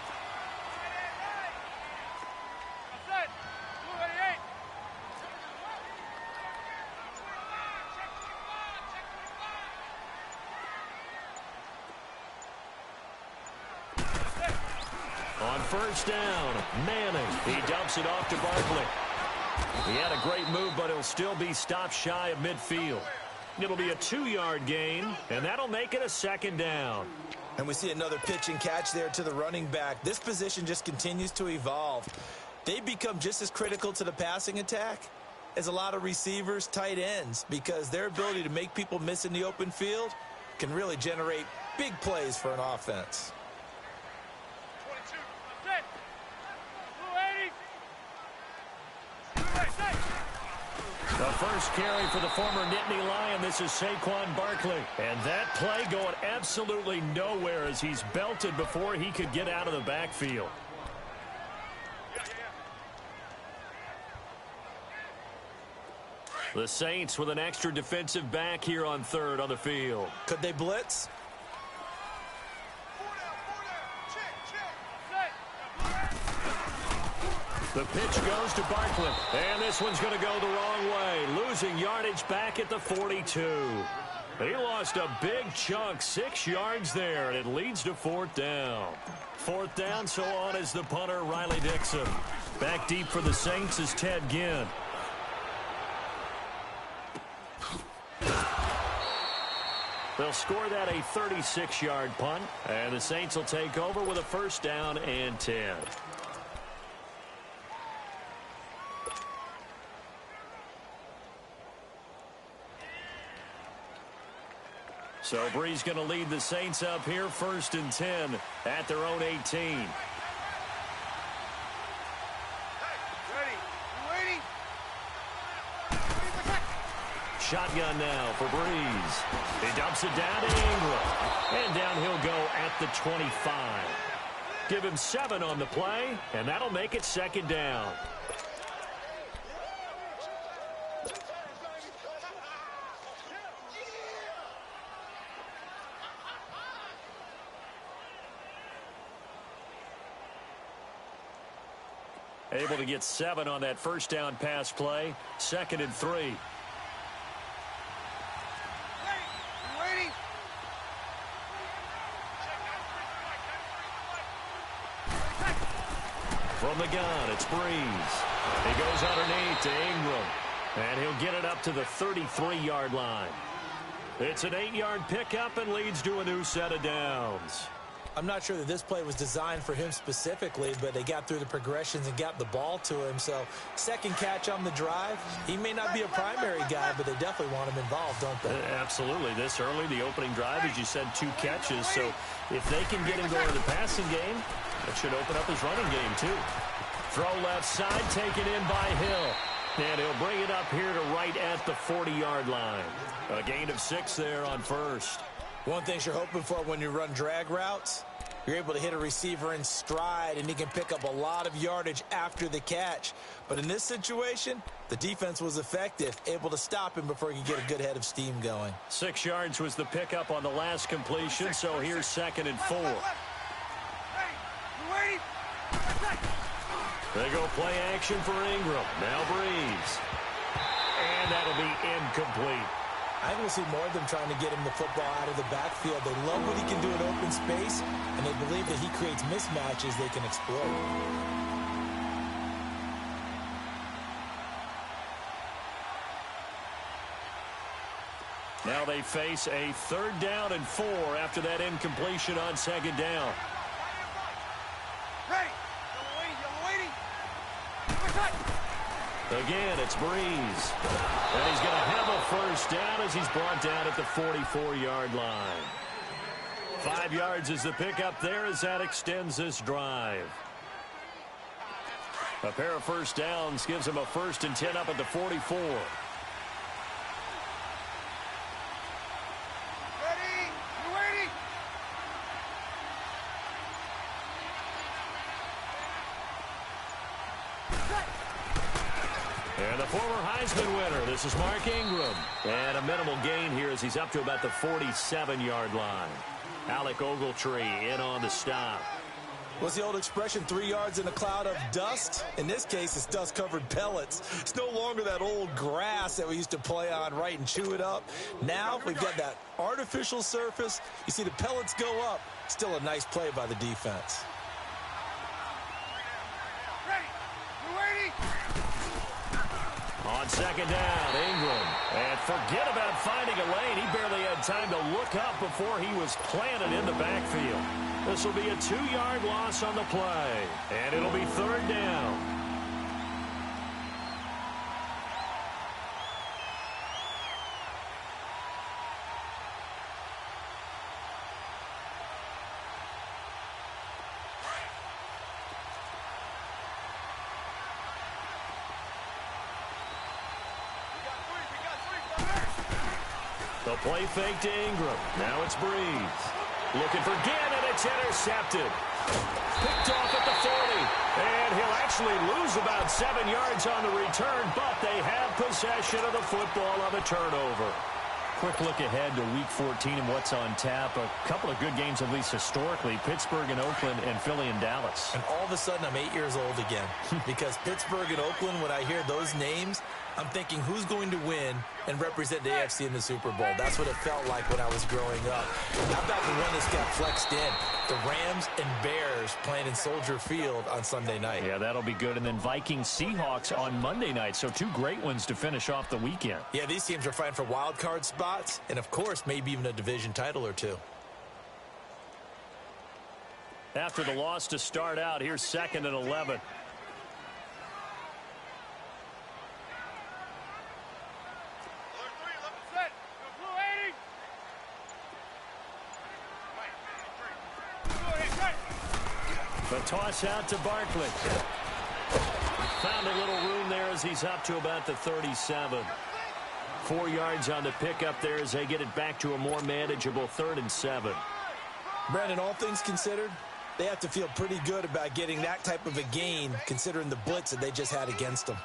On first down, Manning. He dumps it off to Barkley. He had a great move, but he'll still be stopped shy of midfield. It'll be a 2-yard gain, and that'll make it a 2nd down. And we see another pitch and catch there to the running back. This position just continues to evolve. They become just as critical to the passing attack as a lot of receivers, tight ends, because their ability to make people miss in the open field can really generate big plays for an offense. The first carry for the former Nittany Lion. This is Saquon Barkley. And that play going absolutely nowhere as he's belted before he could get out of the backfield. The Saints with an extra defensive back here on 3rd on the field. Could they blitz? The pitch goes to Barkley, and this one's going to go the wrong way, losing yardage back at the 42. He lost a big chunk, 6 yards there, and it leads to 4th down. 4th down, so on is the punter, Riley Dixon. Back deep for the Saints is Ted Ginn. They'll score that a 36-yard punt, and the Saints will take over with a 1st down and 10. So Brees going to lead the Saints up here, 1st and 10 at their own 18. Shotgun now for Brees. He dumps it down to Ingram. And down he'll go at the 25. Give him 7 on the play, and that'll make it 2nd down. Able to get 7 on that 1st down pass play. 2nd and 3. From the gun, it's Breeze. He goes underneath to Ingram. And he'll get it up to the 33-yard line. It's an 8-yard pickup and leads to a new set of downs. I'm not sure that this play was designed for him specifically, but they got through the progressions and got the ball to him. So second catch on the drive. He may not be a primary guy, but they definitely want him involved, don't they? Absolutely. This early, the opening drive, as you said, 2 catches. So if they can get him going to the passing game, that should open up his running game too. Throw left side, taken in by Hill. And he'll bring it up here to right at the 40-yard line. A gain of 6 there on first. One thing you're hoping for when you run drag routes, you're able to hit a receiver in stride, and he can pick up a lot of yardage after the catch. But in this situation, the defense was effective, able to stop him before he could get a good head of steam going. 6 yards was the pickup on the last completion, so here's 2nd and 4. They go play action for Ingram. Now Breeze. And that'll be incomplete. I think we'll see more of them trying to get him the football out of the backfield. They love what he can do in open space, and they believe that he creates mismatches they can exploit. Now they face a 3rd down and 4 after that incompletion on 2nd down. Again, it's Breeze. And he's going to have a first down as he's brought down at the 44-yard line. 5 yards is the pickup there as that extends this drive. A pair of first downs gives him a 1st and 10 up at the 44. And the former Heisman winner, this is Mark Ingram. And a minimal gain here as he's up to about the 47-yard line. Alec Ogletree in on the stop. What's the old expression, 3 yards in a cloud of dust? In this case, it's dust-covered pellets. It's no longer that old grass that we used to play on, right, and chew it up. Now we've got that artificial surface. You see the pellets go up. Still a nice play by the defense. On 2nd down, Ingram. And forget about finding a lane. He barely had time to look up before he was planted in the backfield. This will be a 2-yard loss on the play. And it'll be 3rd down. The play fake to Ingram. Now it's Breeze. Looking for Gannon. It's intercepted. Picked off at the 40. And he'll actually lose about 7 yards on the return, but they have possession of the football on the turnover. Quick look ahead to Week 14 and what's on tap. A couple of good games, at least historically. Pittsburgh and Oakland and Philly and Dallas. And all of a sudden, I'm 8 years old again. Because Pittsburgh and Oakland, when I hear those names, I'm thinking who's going to win and represent the AFC in the Super Bowl. That's what it felt like when I was growing up. How about the one that's got flexed in? The Rams and Bears playing in Soldier Field on Sunday night. Yeah, that'll be good. And then Vikings-Seahawks on Monday night. So 2 great ones to finish off the weekend. Yeah, these teams are fighting for wild card spots and, of course, maybe even a division title or 2. After the loss to start out, here's 2nd and 11. The toss out to Barkley. Found a little room there as he's up to about the 37. 4 yards on the pickup there as they get it back to a more manageable 3rd and 7. Brandon, all things considered, they have to feel pretty good about getting that type of a gain considering the blitz that they just had against them.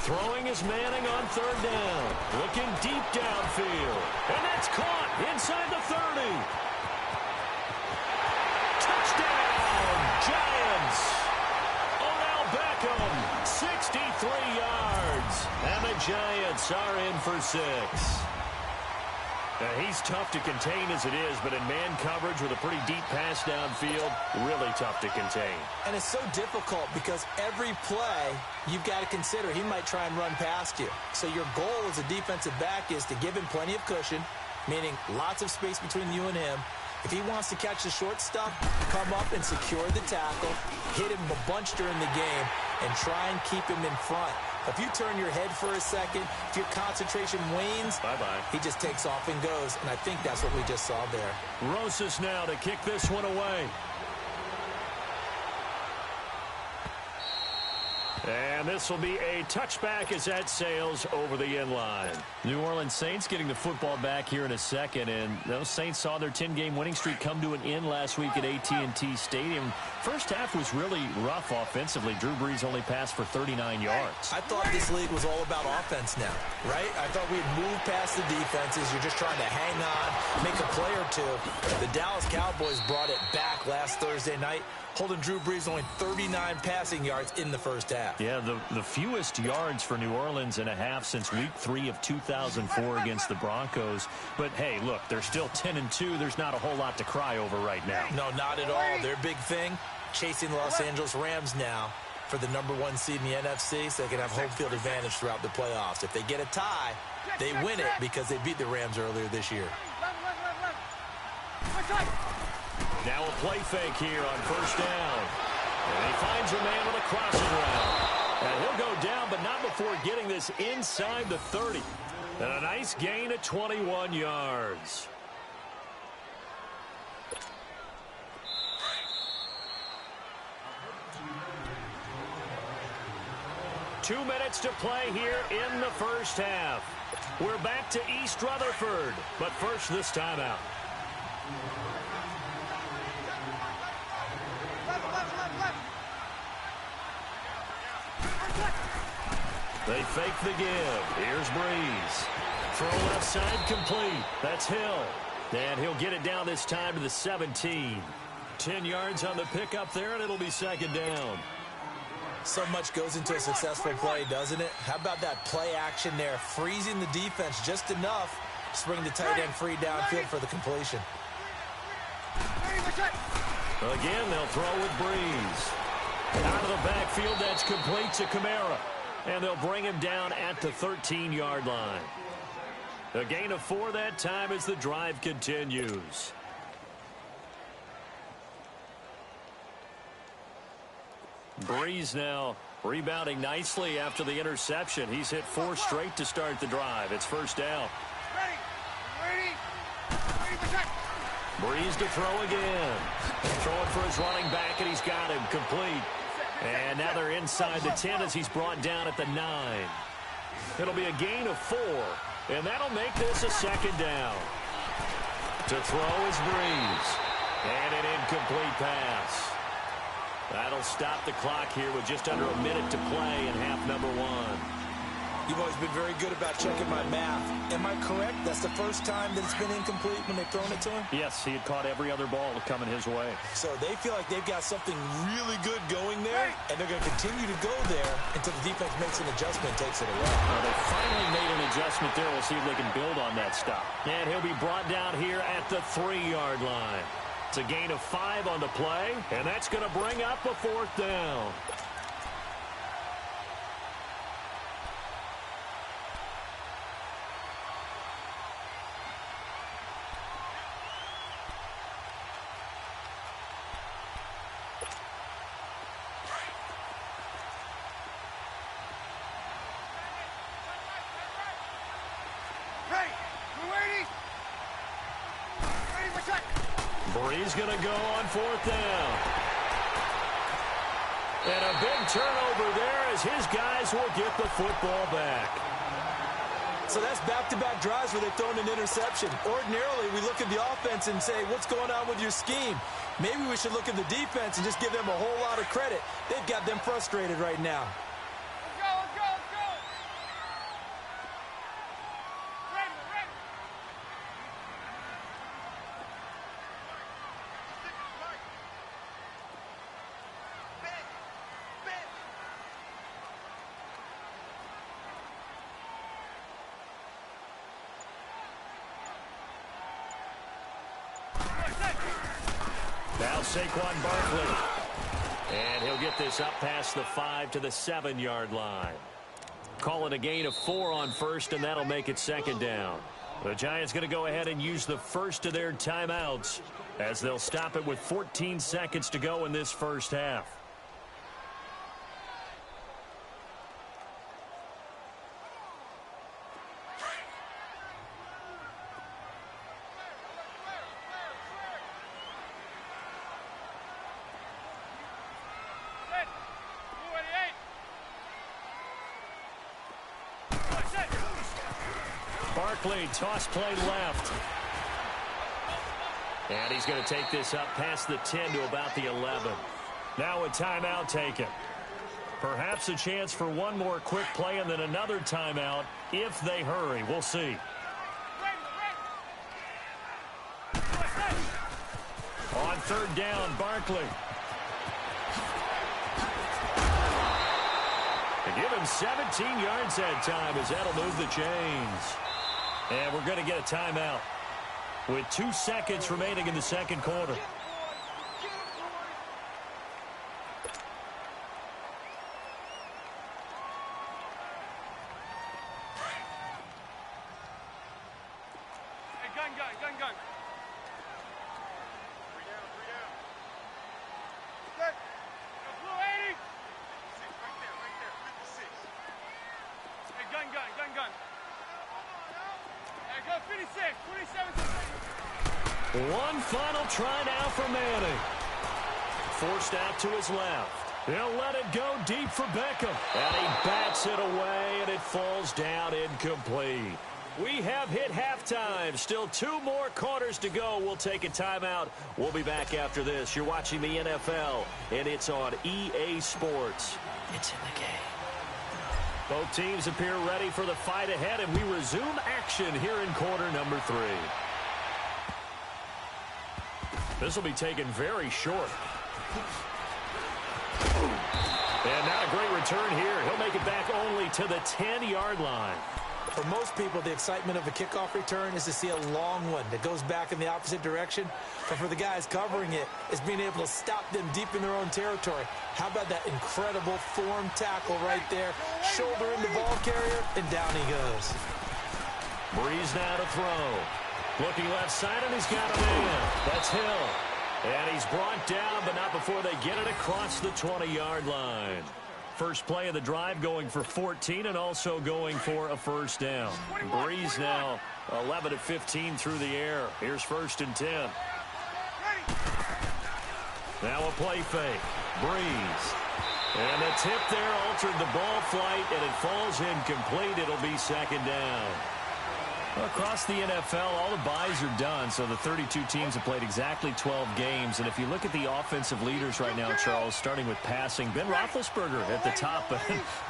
Throwing is Manning on 3rd down. Looking deep downfield. And that's caught inside the 30. Touchdown, Giants. Odell Beckham 63 yards. And the Giants are in for 6. Now, he's tough to contain as it is, but in man coverage with a pretty deep pass downfield, really tough to contain. And it's so difficult because every play you've got to consider he might try and run past you. So your goal as a defensive back is to give him plenty of cushion, meaning lots of space between you and him. If he wants to catch the short stuff, come up and secure the tackle, hit him a bunch during the game, and try and keep him in front. If you turn your head for a second, if your concentration wanes, bye-bye. He just takes off and goes, and I think that's what we just saw there. Rosas now to kick this one away. And this will be a touchback as that sails over the end line. New Orleans Saints getting the football back here in a second, and those Saints saw their 10-game winning streak come to an end last week at AT&T Stadium. First half was really rough offensively. Drew Brees only passed for 39 yards. I thought this league was all about offense now, right? I thought we'd move past the defenses. You're just trying to hang on, make a play or two. The Dallas Cowboys brought it back last Thursday night, holding Drew Brees only 39 passing yards in the first half. Yeah, the fewest yards for New Orleans in a half since Week 3 of 2004 against the Broncos. But, hey, look, they're still 10-2. There's not a whole lot to cry over right now. No, not at all. Their big thing, chasing the Los Angeles Rams now for the #1 seed in the NFC, so they can have home field advantage throughout the playoffs. If they get a tie, they win it because they beat the Rams earlier this year. Now a play fake here on first down. And he finds a man with a crossing route. And he'll go down, but not before getting this inside the 30. And a nice gain of 21 yards. Two minutes to play here in the first half. We're back to East Rutherford, but first this timeout. They fake the give. Here's Brees. Throw left side complete. That's Hill. And he'll get it down this time to the 17. 10 yards on the pickup there, and it'll be second down. So much goes into a successful play, doesn't it? How about that play action there, freezing the defense just enough to bring the tight end free downfield for the completion. Again, they'll throw with Brees. Out of the backfield, that's complete to Kamara. And they'll bring him down at the 13-yard line. A gain of 4 that time as the drive continues. Brees now rebounding nicely after the interception. He's hit 4 straight to start the drive. It's first down. Brees to throw again. Throwing for his running back, and he's got him complete. And now they're inside the 10 as he's brought down at the 9. It'll be a gain of 4, and that'll make this a second down. To throw is Brees. And an incomplete pass. That'll stop the clock here with just under a minute to play in half number 1. You've always been very good about checking my math. Am I correct? That's the first time that it's been incomplete when they've thrown it to him? Yes, he had caught every other ball coming his way. So they feel like they've got something really good going there, and they're going to continue to go there until the defense makes an adjustment and takes it away. They finally made an adjustment there. We'll see if they can build on that stop. And he'll be brought down here at the 3-yard line. It's a gain of 5 on the play, and that's going to bring up a 4th down. Brees going to go on 4th down. And a big turnover there as his guys will get the football back. So that's back-to-back drives where they've thrown an interception. Ordinarily, we look at the offense and say, what's going on with your scheme? Maybe we should look at the defense and just give them a whole lot of credit. They've got them frustrated right now. Now Saquon Barkley. And he'll get this up past the 5 to the 7-yard line. Call it a gain of 4 on first, and that'll make it 2nd down. The Giants going to go ahead and use the first of their timeouts as they'll stop it with 14 seconds to go in this first half. Barkley, toss play left. And he's going to take this up past the 10 to about the 11. Now a timeout taken. Perhaps a chance for one more quick play and then another timeout if they hurry. We'll see. On 3rd down, Barkley. They give him 17 yards that time as that'll move the chains. And we're going to get a timeout with 2 seconds remaining in the second quarter. Hey, gun. Good. Blue 80. Right there, 56. Hey, gun. Hey, go 56, 27. One final try now for Manning. Forced out to his left. He'll let it go deep for Beckham. And he bats it away, and it falls down incomplete. We have hit halftime. Still 2 more quarters to go. We'll take a timeout. We'll be back after this. You're watching the NFL, and it's on EA Sports. It's in the game. Both teams appear ready for the fight ahead, and we resume action here in quarter number 3. This will be taken very short. And not a great return here. He'll make it back only to the 10-yard line. For most people, the excitement of a kickoff return is to see a long one that goes back in the opposite direction. But for the guys covering it, it's being able to stop them deep in their own territory. How about that incredible form tackle right there? Shoulder in the ball carrier, and down he goes. Breeze now to throw. Looking left side, and he's got a man. That's Hill. And he's brought down, but not before they get it across the 20-yard line. First play of the drive going for 14 and also going for a first down. Breeze now 11 of 15 through the air. Here's 1st and 10. Now a play fake. Breeze. And the tip there altered the ball flight, and it falls incomplete. It'll be 2nd down. Well, across the NFL, all the byes are done, so the 32 teams have played exactly 12 games. And if you look at the offensive leaders right now, Charles, starting with passing, Ben Roethlisberger at the top, but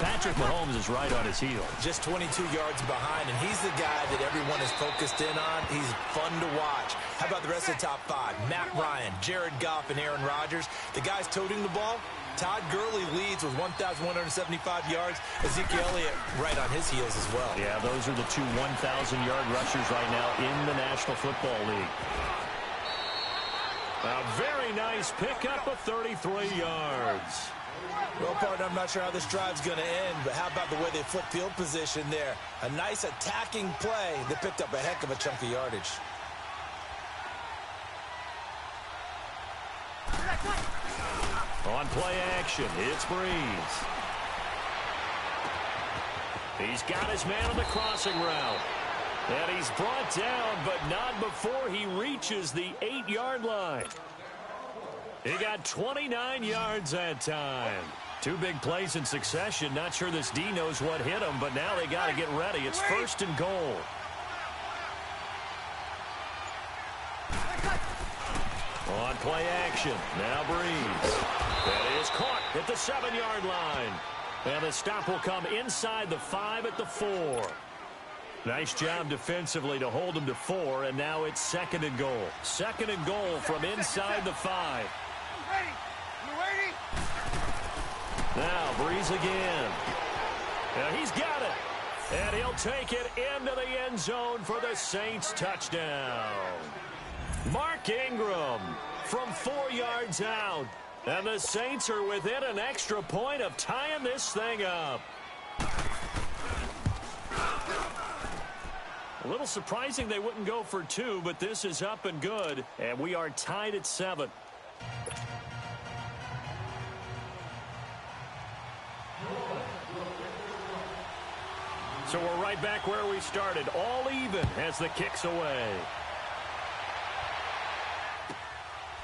Patrick Mahomes is right on his heels. Just 22 yards behind, and he's the guy that everyone is focused in on. He's fun to watch. How about the rest of the top 5? Matt Ryan, Jared Goff, and Aaron Rodgers. The guys toting the ball. Todd Gurley leads with 1,175 yards. Ezekiel Elliott right on his heels as well. Yeah, those are the 2 1,000-yard rushers right now in the National Football League. A very nice pickup of 33 yards. Well, partner, I'm not sure how this drive's going to end, but how about the way they flip field position there? A nice attacking play that picked up a heck of a chunk of yardage. On play action, it's Breeze. He's got his man on the crossing route. And he's brought down, but not before he reaches the 8-yard line. He got 29 yards that time. 2 big plays in succession. Not sure this D knows what hit him, but now they got to get ready. It's 1st and goal. On play action, now Breeze. That is caught at the 7-yard line. And the stop will come inside the 5 at the 4. Nice job defensively to hold him to 4, and now it's 2nd and goal. 2nd and goal from inside the 5. Now Breeze again. Now he's got it. And he'll take it into the end zone for the Saints touchdown. Mark Ingram from 4 yards out. And the Saints are within an extra point of tying this thing up. A little surprising they wouldn't go for 2, but this is up and good. And we are tied at 7. So we're right back where we started, all even as the kick's away.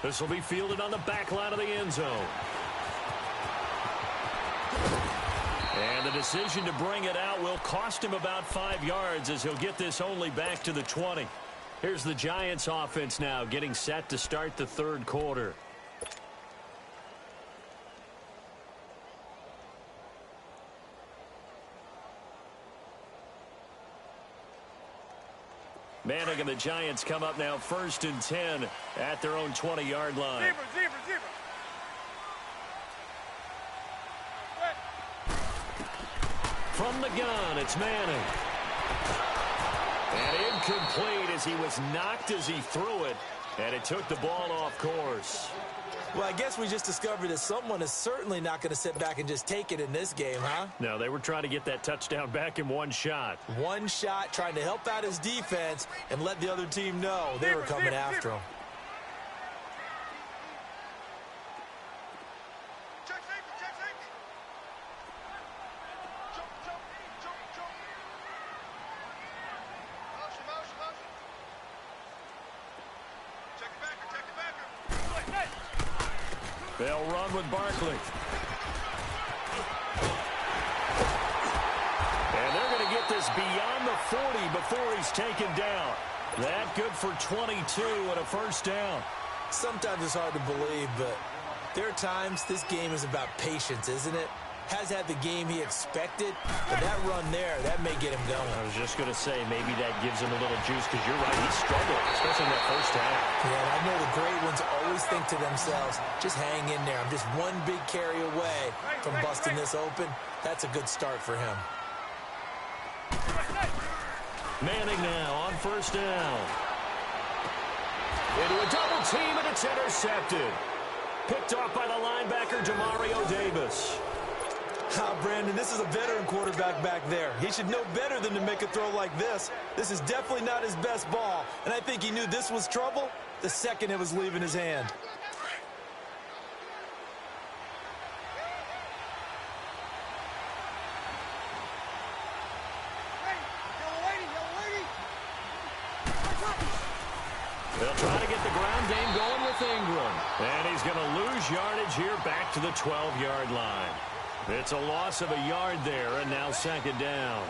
This will be fielded on the back line of the end zone. And the decision to bring it out will cost him about 5 yards as he'll get this only back to the 20. Here's the Giants offense now getting set to start the third quarter. Manning and the Giants come up now 1st and 10 at their own 20-yard line. Zebra. From the gun, it's Manning. And incomplete as he was knocked as he threw it, and it took the ball off course. Well, I guess we just discovered that someone is certainly not going to sit back and just take it in this game, huh? No, they were trying to get that touchdown back in one shot. One shot, trying to help out his defense and let the other team know they were coming after him. Check safety. Jump. Motion. Check the backer. They'll run with Barkley. And they're going to get this beyond the 40 before he's taken down. That good for 22 and a first down. Sometimes it's hard to believe, but there are times this game is about patience, isn't it? Has had the game he expected, but that run there, that may get him going. I was just going to say, maybe that gives him a little juice, because you're right, he struggled, especially in that first half. Yeah, and I know the great ones always think to themselves, just hang in there. I'm just one big carry away from busting this open. That's a good start for him. Manning now on first down. Into a double team, and it's intercepted. Picked off by the linebacker, Demario Davis. Brandon, this is a veteran quarterback back there. He should know better than to make a throw like this. This is definitely not his best ball, and I think he knew this was trouble the second it was leaving his hand. They'll try to get the ground game going with Ingram. And he's going to lose yardage here back to the 12-yard line. It's a loss of a yard there, and now second down.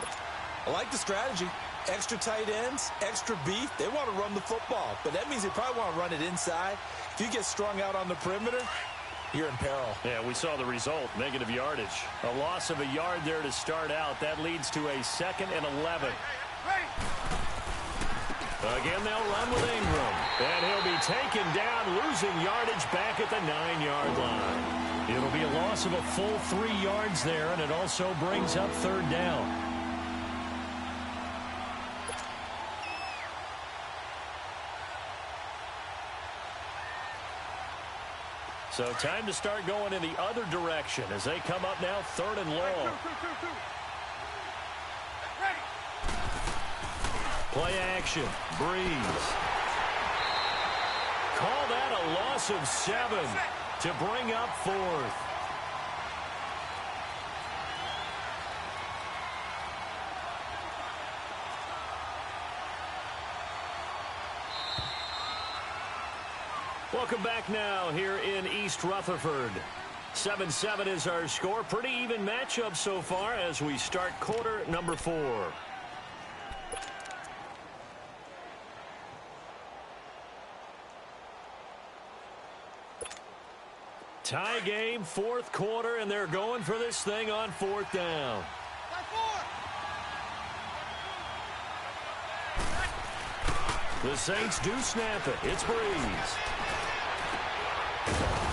I like the strategy. Extra tight ends, extra beef. They want to run the football, but that means they probably want to run it inside. If you get strung out on the perimeter, you're in peril. Yeah, we saw the result, negative yardage. A loss of a yard there to start out. That leads to a 2nd and 11. Again, they'll run with Ingram. And he'll be taken down, losing yardage back at the 9-yard line. It'll be a loss of a full 3 yards there, and it also brings up third down. So time to start going in the other direction as they come up now 3rd and long. Play action. Breeze. Call that a loss of 7 to bring up 4th. Welcome back now here in East Rutherford. 7-7 is our score. Pretty even matchup so far as we start quarter number 4. Tie game, 4th quarter, and they're going for this thing on 4th down. The Saints do snap it. It's Breeze.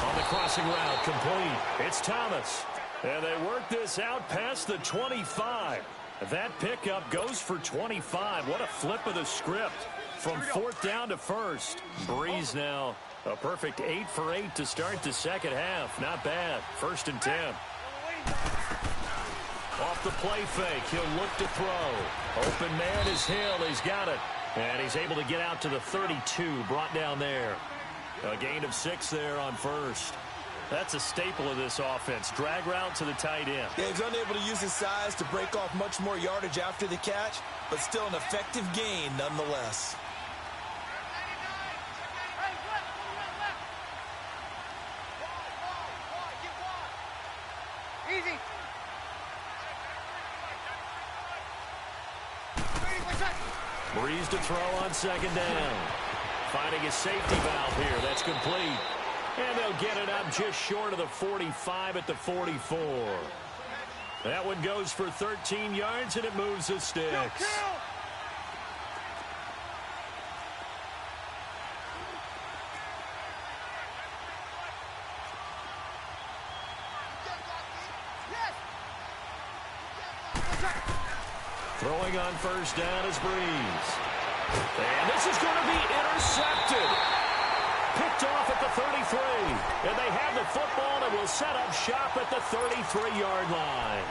On the crossing route, complete. It's Thomas. And they work this out past the 25. That pickup goes for 25. What a flip of the script. From 4th down to 1st. Breeze now A perfect 8 for 8 to start the second half. Not bad. 1st and 10. Off the play fake, he'll look to throw. Open man is Hill. He's got it. And he's able to get out to the 32, brought down there. A gain of 6 there on 1st. That's a staple of this offense. Drag route to the tight end. Yeah, he's unable to use his size to break off much more yardage after the catch, but still an effective gain nonetheless. Easy. Breeze to throw on 2nd down. Finding a safety valve here. That's complete. And they'll get it up just short of the 45 at the 44. That one goes for 13 yards, and it moves the sticks. Throwing on 1st down is Breeze. And this is going to be intercepted. Picked off at the 33. And they have the football and will set up shop at the 33-yard line.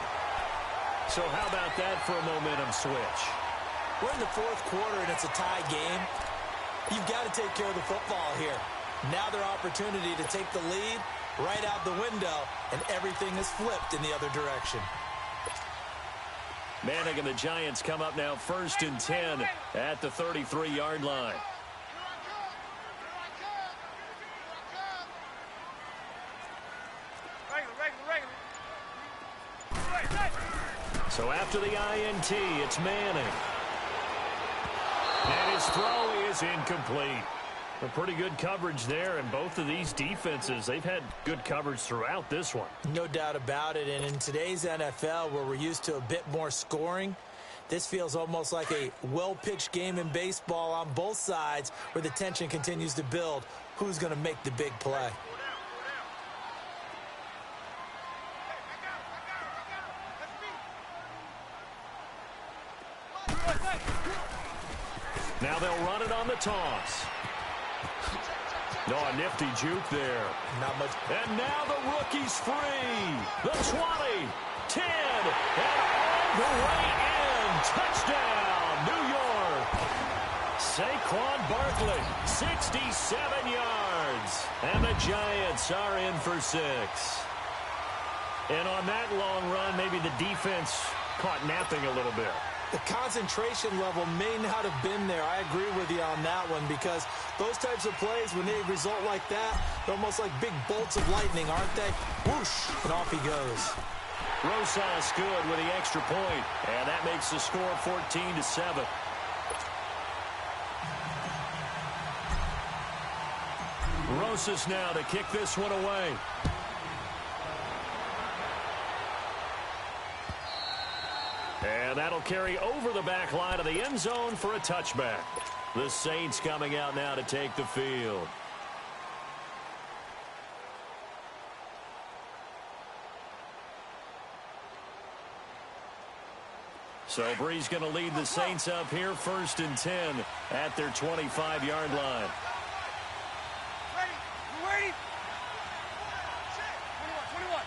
So how about that for a momentum switch? We're in the 4th quarter, and it's a tie game. You've got to take care of the football here. Now their opportunity to take the lead right out the window, and everything is flipped in the other direction. Manning and the Giants come up now 1st and 10 at the 33-yard line. So after the INT, it's Manning. And his throw is incomplete. A pretty good coverage there, and both of these defenses, they've had good coverage throughout this one. No doubt about it, and in today's NFL, where we're used to a bit more scoring, this feels almost like a well-pitched game in baseball on both sides where the tension continues to build. Who's going to make the big play? Now they'll run it on the toss. No, a nifty juke there. Not much. And now the rookie's free. The 20, 10, and all the way in. Touchdown, New York. Saquon Barkley, 67 yards. And the Giants are in for 6. And on that long run, maybe the defense caught napping a little bit. The concentration level may not have been there. I agree with you on that one, because those types of plays, when they result like that, they're almost like big bolts of lightning, aren't they? Whoosh, and off he goes. Rosas good with the extra point, and that makes the score 14-7. Rosas now to kick this one away. And that'll carry over the back line of the end zone for a touchback. The Saints coming out now to take the field. So Breeze going to lead the Saints up here 1st and 10 at their 25-yard line. Ready? You ready? 21.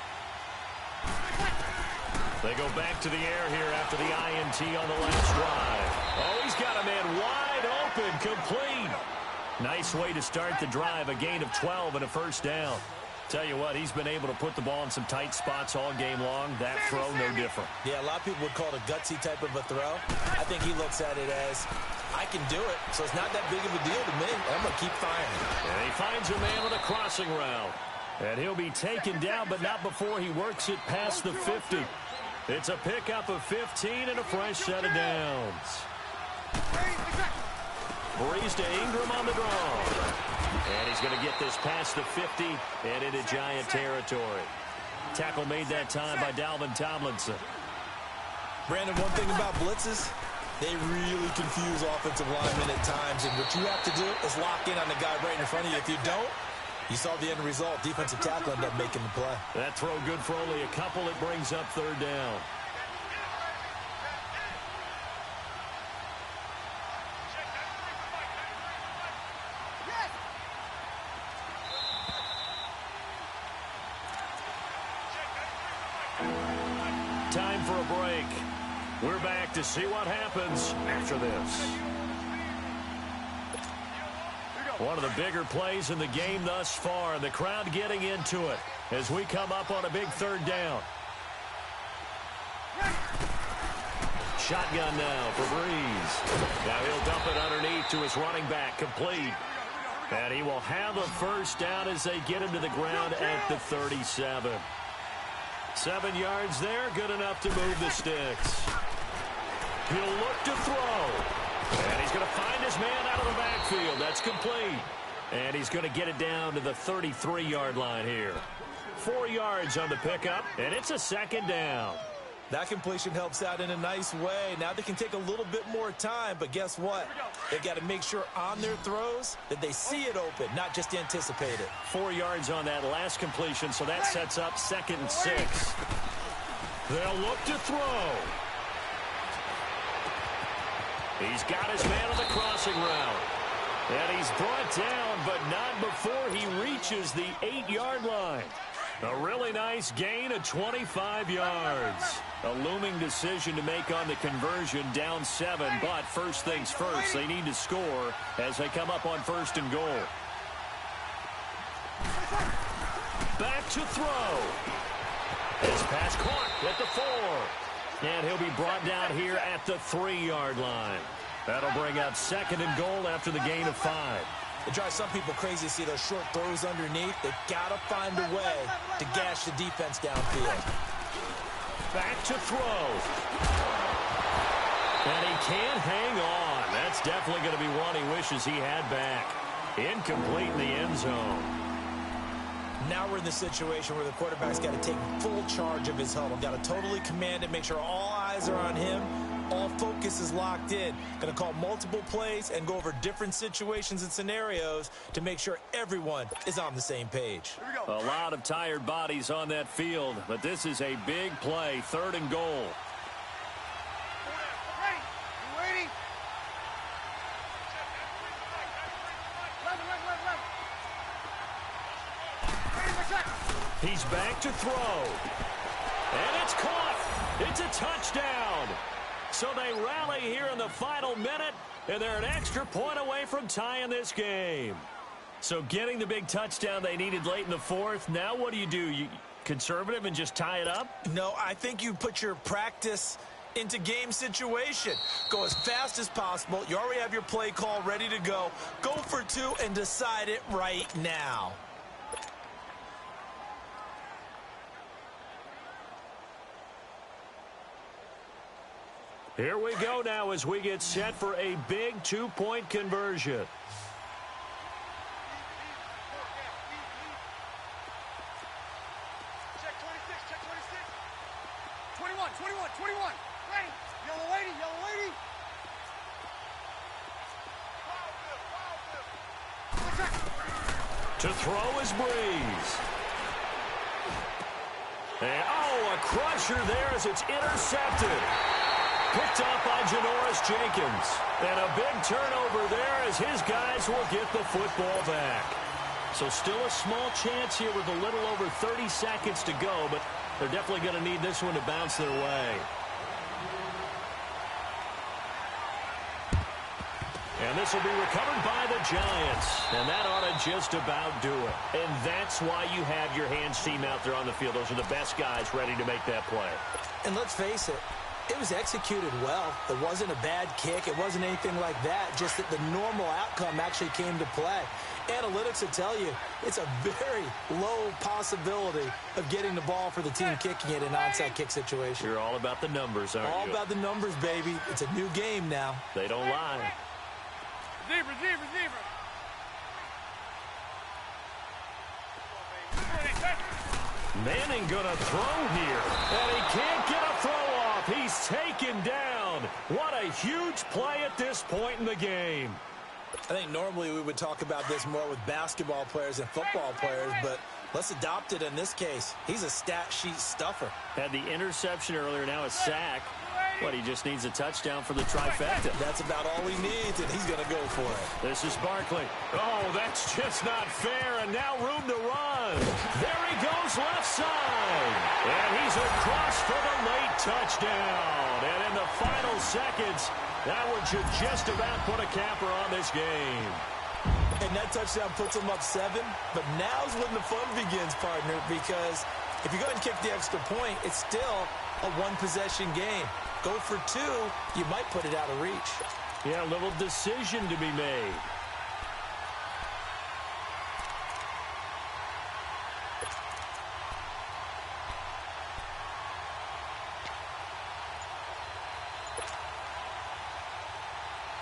They go back to the air here after the INT on the last drive. Oh, he's got a man wide open, complete. Nice way to start the drive, a gain of 12 and a 1st down. Tell you what, he's been able to put the ball in some tight spots all game long. That throw, no different. Yeah, a lot of people would call it a gutsy type of a throw. I think he looks at it as, I can do it, so it's not that big of a deal to me. I'm going to keep firing. And he finds a man with a crossing route. And he'll be taken down, but not before he works it past the 50. It's a pickup of 15 and a fresh set of downs. Breeze to Ingram on the draw. And he's going to get this past the 50 and into Giant territory. Tackle made that time by Dalvin Tomlinson. Brandon, one thing about blitzes, they really confuse offensive linemen at times. And what you have to do is lock in on the guy right in front of you. If you don't, you saw the end result. Defensive tackle ended up making the play. That throw good for only a couple. It brings up 3rd down. for a break. We're back to see what happens after this. One of the bigger plays in the game thus far. The crowd getting into it as we come up on a big third down. Shotgun now for Breeze. Now he'll dump it underneath to his running back, complete. And he will have a first down as they get him to the ground at the 37. 7 yards there, good enough to move the sticks. He'll look to throw. And he's going to find his man out of the backfield. That's complete. And he's going to get it down to the 33-yard line here. 4 yards on the pickup, and it's a second down. That completion helps out in a nice way. Now they can take a little bit more time, but guess what? They've got to make sure on their throws that they see it open, not just anticipate it. 4 yards on that last completion, so that sets up 2nd and 6. They'll look to throw. He's got his man on the crossing route. And he's brought down, but not before he reaches the 8-yard line. A really nice gain of 25 yards. A looming decision to make on the conversion, down 7. But first things first, they need to score as they come up on 1st and goal. Back to throw. His pass caught at the 4. And he'll be brought down here at the 3-yard line. That'll bring up 2nd and goal after the gain of 5. It drives some people crazy to see those short throws underneath. They've got to find a way to gash the defense downfield. Back to throw. And he can't hang on. That's definitely going to be one he wishes he had back. Incomplete in the end zone. Now we're in the situation where the quarterback's got to take full charge of his huddle. Got to totally command it, make sure all eyes are on him. All focus is locked in. Going to call multiple plays and go over different situations and scenarios to make sure everyone is on the same page. A lot of tired bodies on that field, but this is a big play, 3rd and goal. He's back to throw. And it's caught. It's a touchdown. So they rally here in the final minute, and they're an extra point away from tying this game. So getting the big touchdown they needed late in the 4th. Now what do? You conservative and just tie it up? No, I think you put your practice into game situation. Go as fast as possible. You already have your play call ready to go. Go for 2 and decide it right now. Here we go now as we get set for a big 2-point conversion. Check 26, check 26. 21. Ready. Yellow lady. To throw is Breeze. And, a crusher there as it's intercepted. Picked up by Janoris Jenkins. And a big turnover there as his guys will get the football back. So still a small chance here with a little over 30 seconds to go, but they're definitely going to need this one to bounce their way. And this will be recovered by the Giants. And that ought to just about do it. And that's why you have your hands team out there on the field. Those are the best guys ready to make that play. And let's face it, it was executed well. It wasn't a bad kick. It wasn't anything like that. Just that the normal outcome actually came to play. Analytics will tell you it's a very low possibility of getting the ball for the team kicking it in an onside kick situation. You're all about the numbers, aren't you? All about the numbers, baby. It's a new game now. They don't lie. Receiver. Manning gonna throw here. And he can't get a throw off. He's taken down. What a huge play at this point in the game. I think normally we would talk about this more with basketball players and football players, but let's adopt it in this case. He's a stat sheet stuffer. Had the interception earlier, now a sack. Well, he just needs a touchdown for the trifecta. That's about all he needs, and he's going to go for it. This is Barkley. Oh, that's just not fair, and now room to run. There he goes left side. And he's across for the late touchdown. And in the final seconds, that one should just about put a capper on this game. And that touchdown puts him up 7. But now's when the fun begins, partner, because if you go ahead and kick the extra point, it's still a one-possession game. Go for 2, you might put it out of reach. Yeah, a little decision to be made.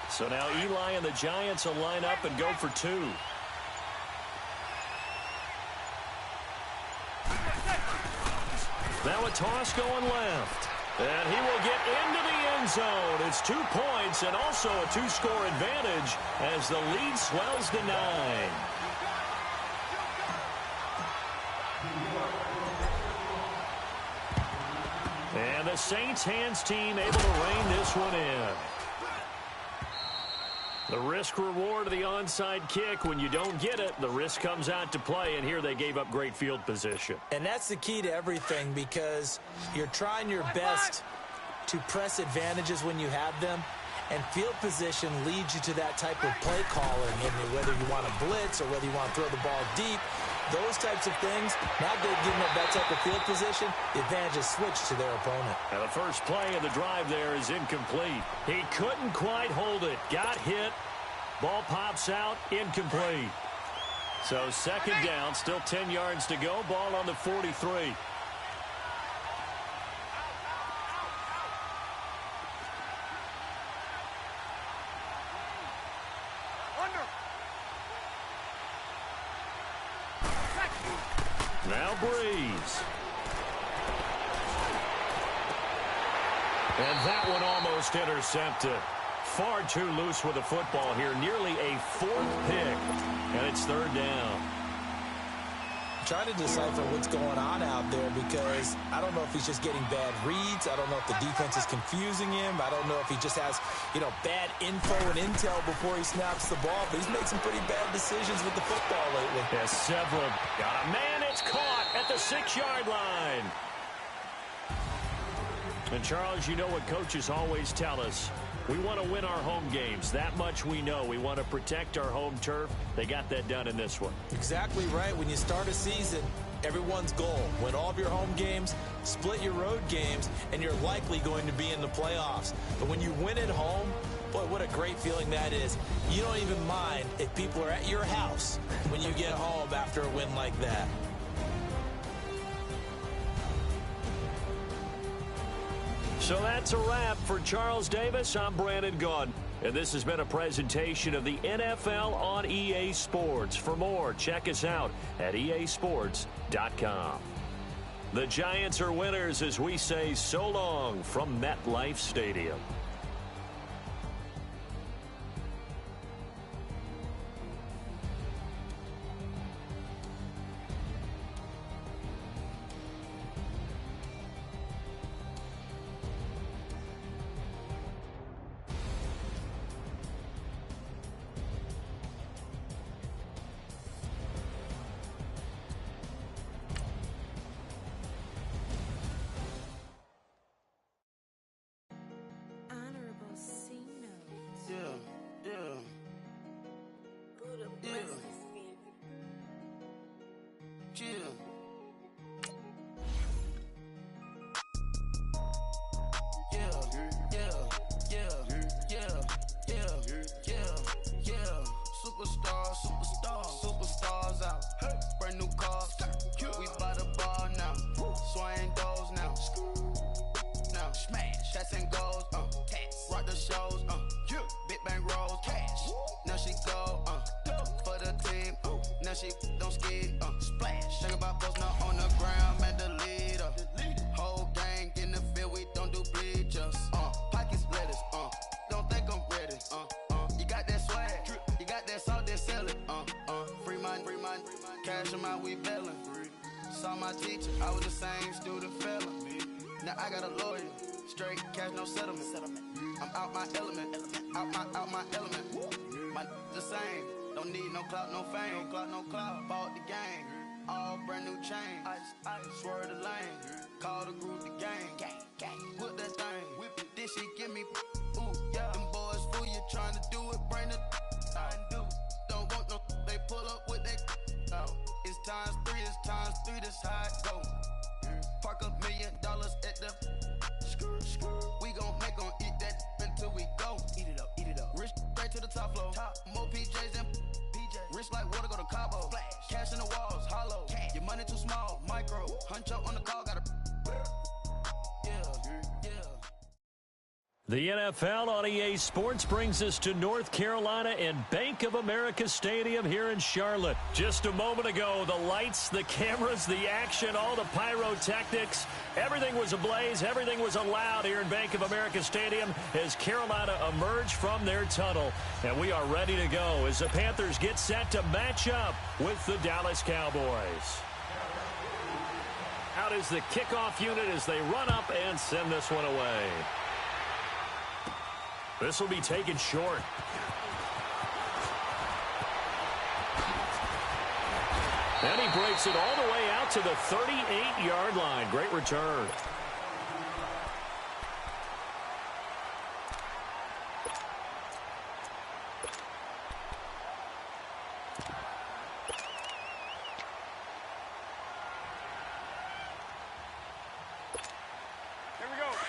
So now Eli and the Giants will line up and go for 2. Now a toss going left. And he will get into the end zone. It's 2 points and also a 2-score advantage as the lead swells to 9. And the Saints hands team able to rein this one in. The risk-reward of the onside kick. When you don't get it, the risk comes out to play, and here they gave up great field position. And that's the key to everything, because you're trying your best to press advantages when you have them, and field position leads you to that type of play calling, and whether you want to blitz or whether you want to throw the ball deep, those types of things. Now they've given up that type of field position, the advantage is switched to their opponent. Now the first play of the drive there is incomplete. He couldn't quite hold it. Got hit. Ball pops out. Incomplete. So second down. Still 10 yards to go. Ball on the 43. Now Breeze. And that one almost intercepted. Far too loose with the football here. Nearly a 4th pick. And it's 3rd down. I'm trying to decipher what's going on out there, because I don't know if he's just getting bad reads. I don't know if the defense is confusing him. I don't know if he just has, bad info and intel before he snaps the ball. But he's made some pretty bad decisions with the football lately. Yeah, several. Got a man. It's caught at the 6-yard line. And, Charles, you know what coaches always tell us. We want to win our home games. That much we know. We want to protect our home turf. They got that done in this one. Exactly right. When you start a season, everyone's goal: win all of your home games, split your road games, and you're likely going to be in the playoffs. But when you win at home, boy, what a great feeling that is. You don't even mind if people are at your house when you get home after a win like that. So that's a wrap for Charles Davis. I'm Brandon Gaudin. And this has been a presentation of the NFL on EA Sports. For more, check us out at easports.com. The Giants are winners as we say so long from MetLife Stadium. Superstars out. Brand new cars. We buy the ball now. Swing doors now. Now smash. Shots and goals. Rock the shows. Big bang rolls. Cash. Now she go. For the team. Now she don't ski. Splash. Think about post now on the ground. Man, the leader. Whole gang in the field. We don't do bleachers. Pockets lettuce. Don't think I'm ready. You got that swag. You got that salt, then sell it. Free mind. Cash them out, we bailin'. Saw my teacher, I was the same student fella. Now I got a lawyer, Straight cash, no settlement. I'm out my element. Out my element. My the same. Don't need no clout, no fame. No clout. Bought the game. All brand new chain. Ice. Swerve the lane. Call the group the gang. Put that thing. Whip it. This shit give me. Ooh, yeah. Them boys fool you trying to do it. Bring the. I do. Don't want no. They pull up with that. Oh. It's times 3. This how it go. Park $1 million at the. We gon' make 'em eat that until we go. Eat it up. Rich straight to the top floor. More PJs than PJ. Rich like water, go to Cabo. Flash. Cash in the walls, hollow. Cash. Your money too small, micro. Hunch up on the call, gotta. Yeah. The NFL on EA Sports brings us to North Carolina and Bank of America Stadium here in Charlotte. Just a moment ago, the lights, the cameras, the action, all the pyrotechnics, everything was ablaze, everything was allowed here in Bank of America Stadium as Carolina emerged from their tunnel. And we are ready to go as the Panthers get set to match up with the Dallas Cowboys. Out is the kickoff unit as they run up and send this one away. This will be taken short. And he breaks it all the way out to the 38-yard line. Great return.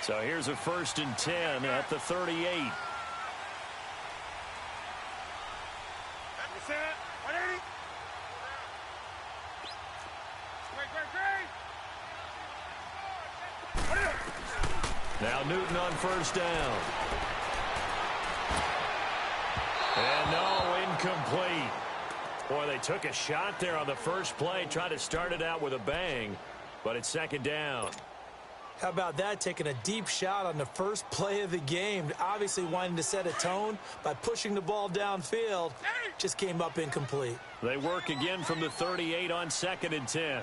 So here's a 1st and 10 at the 38. Now Newton on 1st down. And no, incomplete. Boy, they took a shot there on the first play, tried to start it out with a bang, but it's 2nd down. How about that, taking a deep shot on the first play of the game, obviously wanting to set a tone by pushing the ball downfield, just came up incomplete. They work again from the 38 on 2nd and 10. That's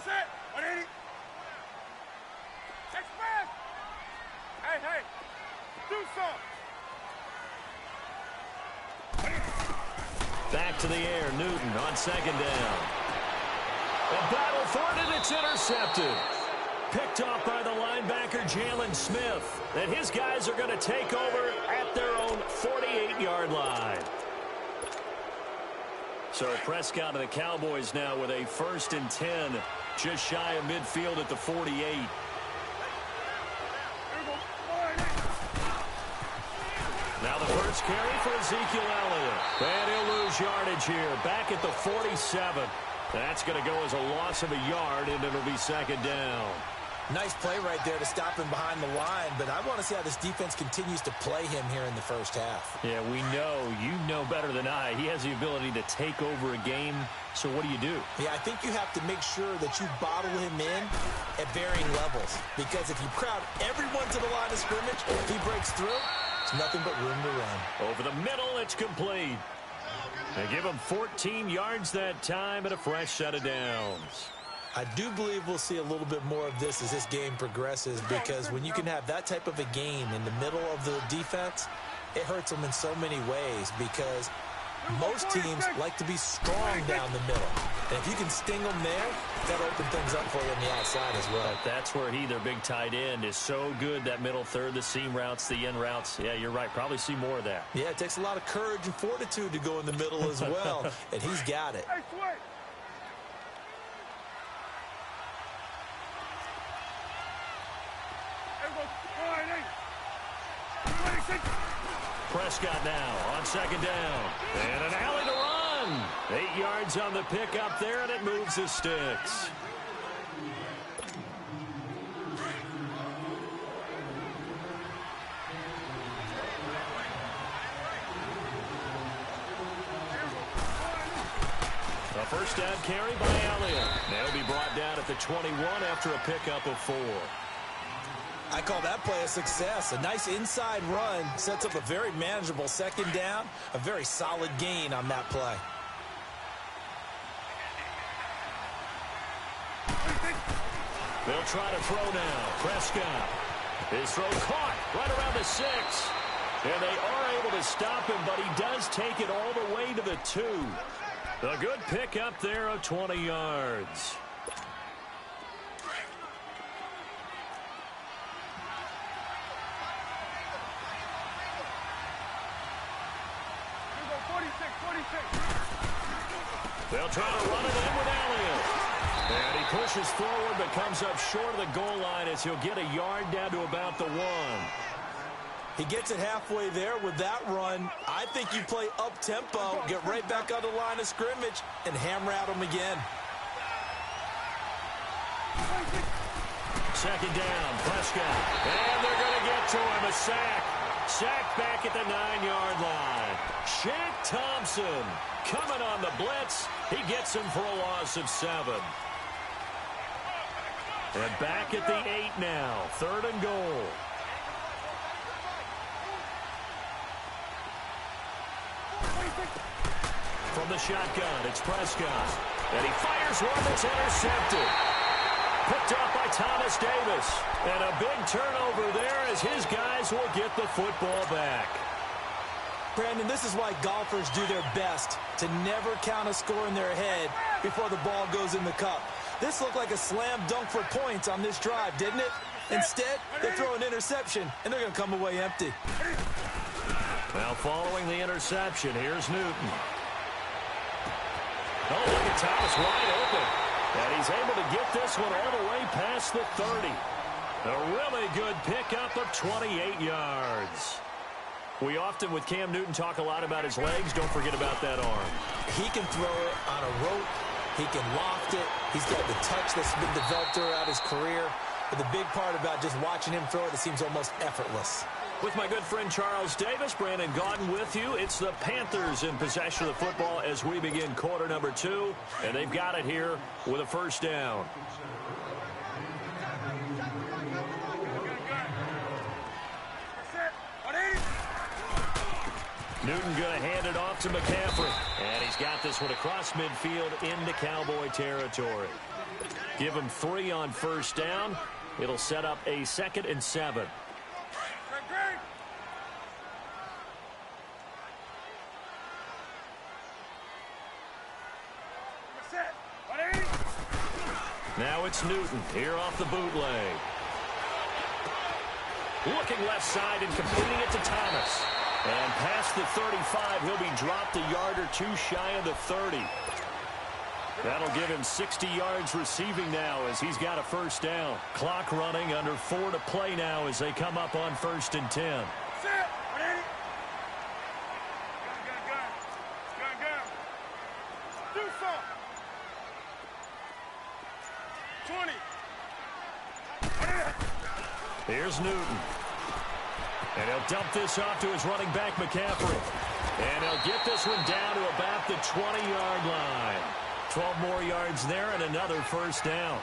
it. 180. Take back. Hey. Do something. Back to the air, Newton on 2nd down. The battle for it, and it's intercepted. Picked off by the linebacker, Jalen Smith. And his guys are going to take over at their own 48-yard line. So Prescott and the Cowboys now with a 1st and 10, just shy of midfield at the 48. Now the first carry for Ezekiel Elliott. And he'll lose yardage here, back at the 47. That's going to go as a loss of a yard, and it'll be 2nd down. Nice play right there to stop him behind the line, but I want to see how this defense continues to play him here in the first half. Yeah, we know. You know better than I. He has the ability to take over a game, so what do? Yeah, I think you have to make sure that you bottle him in at varying levels, because if you crowd everyone to the line of scrimmage, if he breaks through, it's nothing but room to run. Over the middle, it's complete. They give him 14 yards that time and a fresh set of downs. I do believe we'll see a little bit more of this as this game progresses, because when you can have that type of a gain in the middle of the defense, it hurts them in so many ways, because most teams like to be strong down the middle. And if you can sting them there, that'll open things up for you on the outside as well. But that's where their big tight end, is so good, that middle third, the seam routes, the in routes. Yeah, you're right. Probably see more of that. Yeah, it takes a lot of courage and fortitude to go in the middle as well, and he's got it. Prescott now on 2nd down. And an alley to run. 8 yards on the pickup there, and it moves the sticks. A first down carry by Elliott. They'll be brought down at the 21 after a pickup of 4. I call that play a success. A nice inside run sets up a very manageable 2nd down, a very solid gain on that play. They'll try to throw now. Prescott. His throw caught right around the 6. And they are able to stop him, but he does take it all the way to the 2. A good pick up there of 20 yards. They'll try to run it in with Elliott. And he pushes forward but comes up short of the goal line as he'll get a yard down to about the 1. He gets it halfway there with that run. I think you play up-tempo, get right back on the line of scrimmage, and hammer at him again. Second down, Prescott. And they're going to get to him, a sack. Sack back at the 9-yard line. Shaq Thompson coming on the blitz. He gets him for a loss of 7. And back at the 8 now, 3rd and goal. From the shotgun, it's Prescott. And he fires one that's intercepted. Picked up by Thomas Davis. And a big turnover there as his guys will get the football back. Brandon, this is why golfers do their best to never count a score in their head before the ball goes in the cup. This looked like a slam dunk for points on this drive, didn't it? Instead, they throw an interception, and they're going to come away empty. Now following the interception, here's Newton. Oh, look at Thomas wide open. And he's able to get this one all the way past the 30. A really good pickup of 28 yards. We often, with Cam Newton, talk a lot about his legs. Don't forget about that arm. He can throw it on a rope. He can loft it. He's got the touch that's been developed throughout his career. But the big part about just watching him throw it, it seems almost effortless. With my good friend Charles Davis, Brandon Gaudin with you. It's the Panthers in possession of the football as we begin quarter number 2. And they've got it here with a first down. Newton going to hand it off to McCaffrey. And he's got this one across midfield into Cowboy territory. Give him 3 on first down. It'll set up a 2nd and 7. Now it's Newton here off the bootleg. Looking left side and completing it to Thomas. And past the 35, he'll be dropped a yard or 2 shy of the 30. That'll give him 60 yards receiving now as he's got a first down. Clock running, under 4 to play now as they come up on 1st and 10. Here's Newton. And he'll dump this off to his running back, McCaffrey. And he'll get this one down to about the 20-yard line. 12 more yards there and another first down.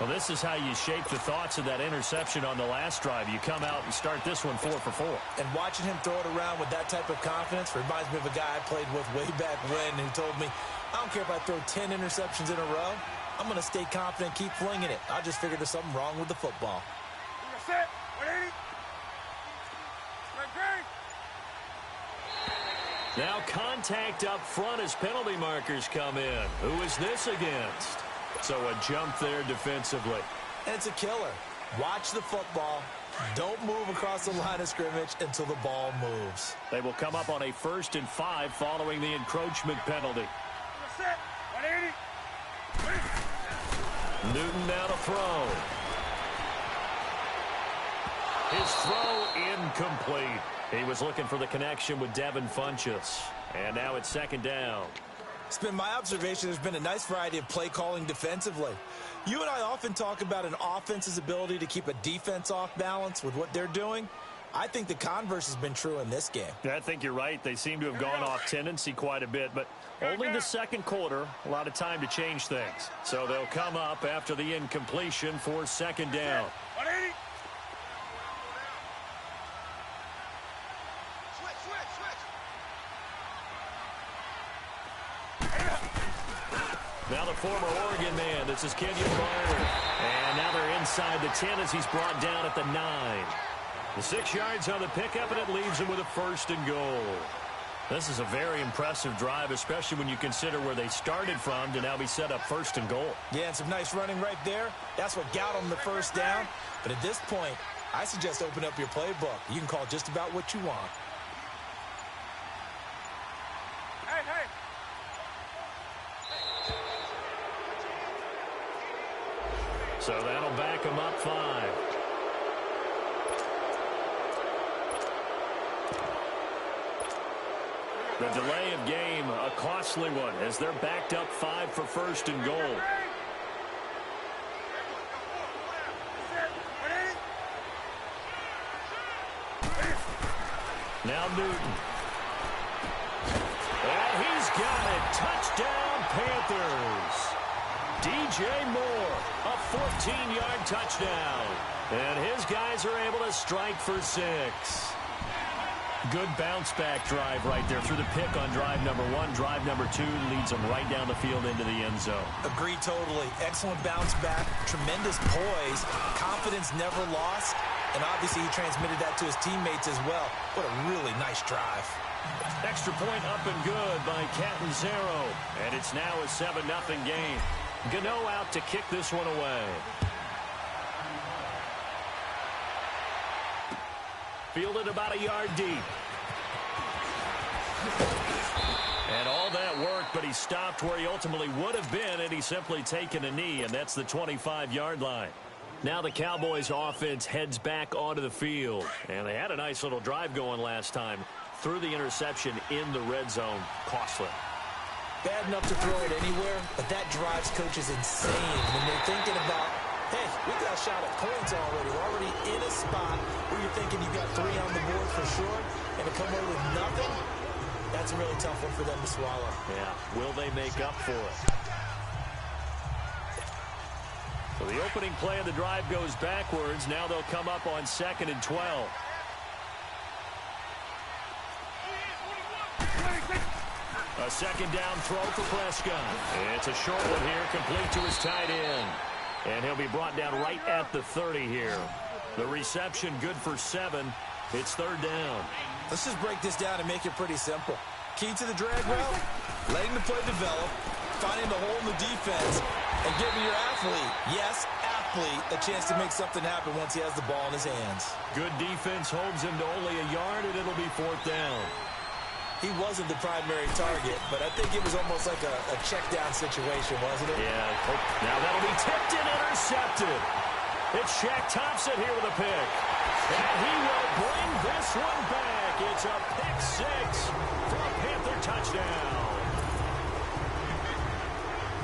Well, this is how you shape the thoughts of that interception on the last drive. You come out and start this one 4 for 4. And watching him throw it around with that type of confidence reminds me of a guy I played with way back when who told me, I don't care if I throw 10 interceptions in a row. I'm going to stay confident, keep flinging it. I just figured there's something wrong with the football. Now contact up front as penalty markers come in. Who is this against? So a jump there defensively. And it's a killer. Watch the football. Don't move across the line of scrimmage until the ball moves. They will come up on a 1st and 5 following the encroachment penalty. Newton now to throw. His throw incomplete. He was looking for the connection with Devin Funchess. And now it's 2nd down. It's been my observation there's been a nice variety of play calling defensively. You and I often talk about an offense's ability to keep a defense off balance with what they're doing. I think the converse has been true in this game. Yeah, I think you're right. They seem to have gone off tendency quite a bit, but only the 2nd quarter, a lot of time to change things. So they'll come up after the incompletion for 2nd down. Now the former Oregon man, this is Kenyon Barner. And now they're inside the 10 as he's brought down at the 9. The 6 yards on the pickup, and it leaves him with a 1st and goal. This is a very impressive drive, especially when you consider where they started from to now be set up 1st and goal. Yeah, and some nice running right there. That's what got them the 1st down. But at this point, I suggest open up your playbook. You can call just about what you want. Hey. So that'll back him up 5. The delay of game, a costly one, as they're backed up 5 for 1st and goal. Now Newton. And he's got it. Touchdown, Panthers. DJ Moore, a 14-yard touchdown. And his guys are able to strike for 6. Good bounce-back drive right there through the pick on drive number 1. Drive number 2 leads them right down the field into the end zone. Agree totally. Excellent bounce back, tremendous poise, confidence never lost, and obviously he transmitted that to his teammates as well. What a really nice drive. Extra point up and good by Catanzaro, and it's now a 7-0 game. Gano out to kick this one away. Fielded about a yard deep. And all that worked, but he stopped where he ultimately would have been, and he's simply taken a knee, and that's the 25-yard line. Now the Cowboys offense heads back onto the field, and they had a nice little drive going last time. Threw the interception in the red zone. Costly. Bad enough to throw it anywhere, but that drives coaches insane when they're thinking about, hey, we got a shot at points already. We're already in a spot where you're thinking you got 3 on the board for sure, and to come away with nothing, that's a really tough one for them to swallow. Yeah, will they make up for it? So the opening play of the drive goes backwards. Now they'll come up on 2nd and 12. A 2nd down throw for Prescott. It's a short one here, complete to his tight end. And he'll be brought down right at the 30 here. The reception good for 7. It's 3rd down. Let's just break this down and make it pretty simple. Key to the drag route, letting the play develop, finding the hole in the defense, and giving your athlete, yes, athlete, a chance to make something happen once he has the ball in his hands. Good defense holds him to only a yard, and it'll be 4th down. He wasn't the primary target, but I think it was almost like a check-down situation, wasn't it? Yeah. Now that'll be tipped and intercepted. It's Shaq Thompson here with a pick. And he will bring this one back. It's a pick 6 for a Panther touchdown.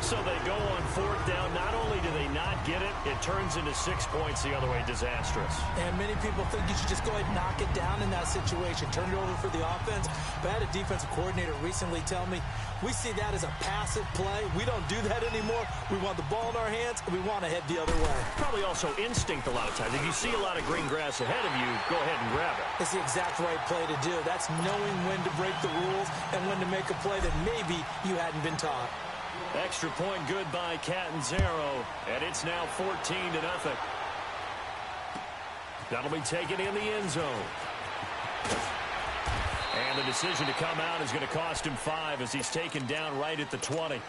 So they go on 4th down. Not only do they not get it, it turns into 6 points the other way. Disastrous. And many people think you should just go ahead and knock it down in that situation. Turn it over for the offense. But I had a defensive coordinator recently tell me, we see that as a passive play. We don't do that anymore. We want the ball in our hands, and we want to head the other way. Probably also instinct a lot of times. If you see a lot of green grass ahead of you, go ahead and grab it. It's the exact right play to do. That's knowing when to break the rules and when to make a play that maybe you hadn't been taught. Extra point good by Catanzaro, and it's now 14-0. That'll be taken in the end zone. And the decision to come out is going to cost him 5 as he's taken down right at the 20.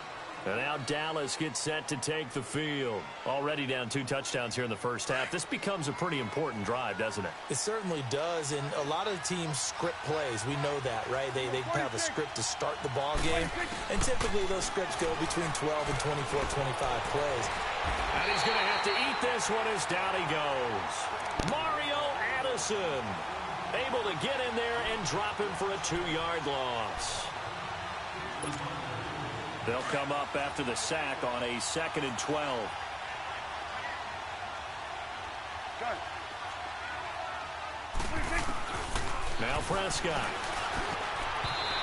And now Dallas gets set to take the field. Already down 2 touchdowns here in the first half. This becomes a pretty important drive, doesn't it? It certainly does, and a lot of teams script plays. We know that, right? They have a script to start the ball game, and typically those scripts go between 12 and 24, 25 plays. And he's going to have to eat this one as down he goes. Mario Addison able to get in there and drop him for a 2-yard loss. They'll come up after the sack on a 2nd and 12. Now Prescott.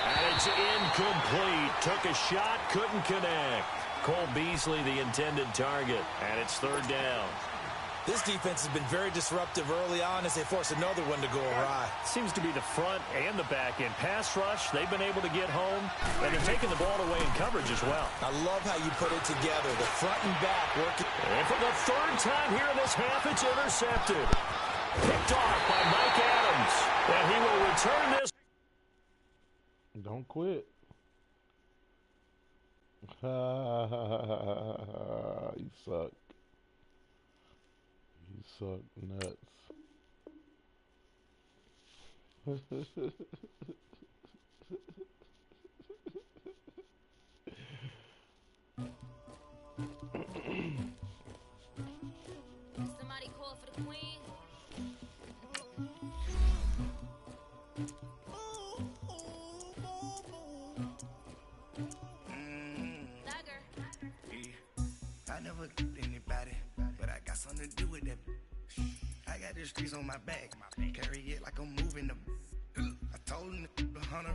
And it's incomplete. Took a shot, couldn't connect. Cole Beasley, the intended target, and it's 3rd down. This defense has been very disruptive early on as they force another one to go awry. Seems to be the front and the back end. Pass rush, they've been able to get home, and they're taking the ball away in coverage as well. I love how you put it together. The front and back working. And for the third time here in this half, it's intercepted. Picked off by Mike Adams. And he will return this. Don't quit. You suck. You suck nuts. Somebody call for the queen. I never anybody, but I got something to do with that. I got the streets on my back, carry it like I'm moving the. I told him the 100.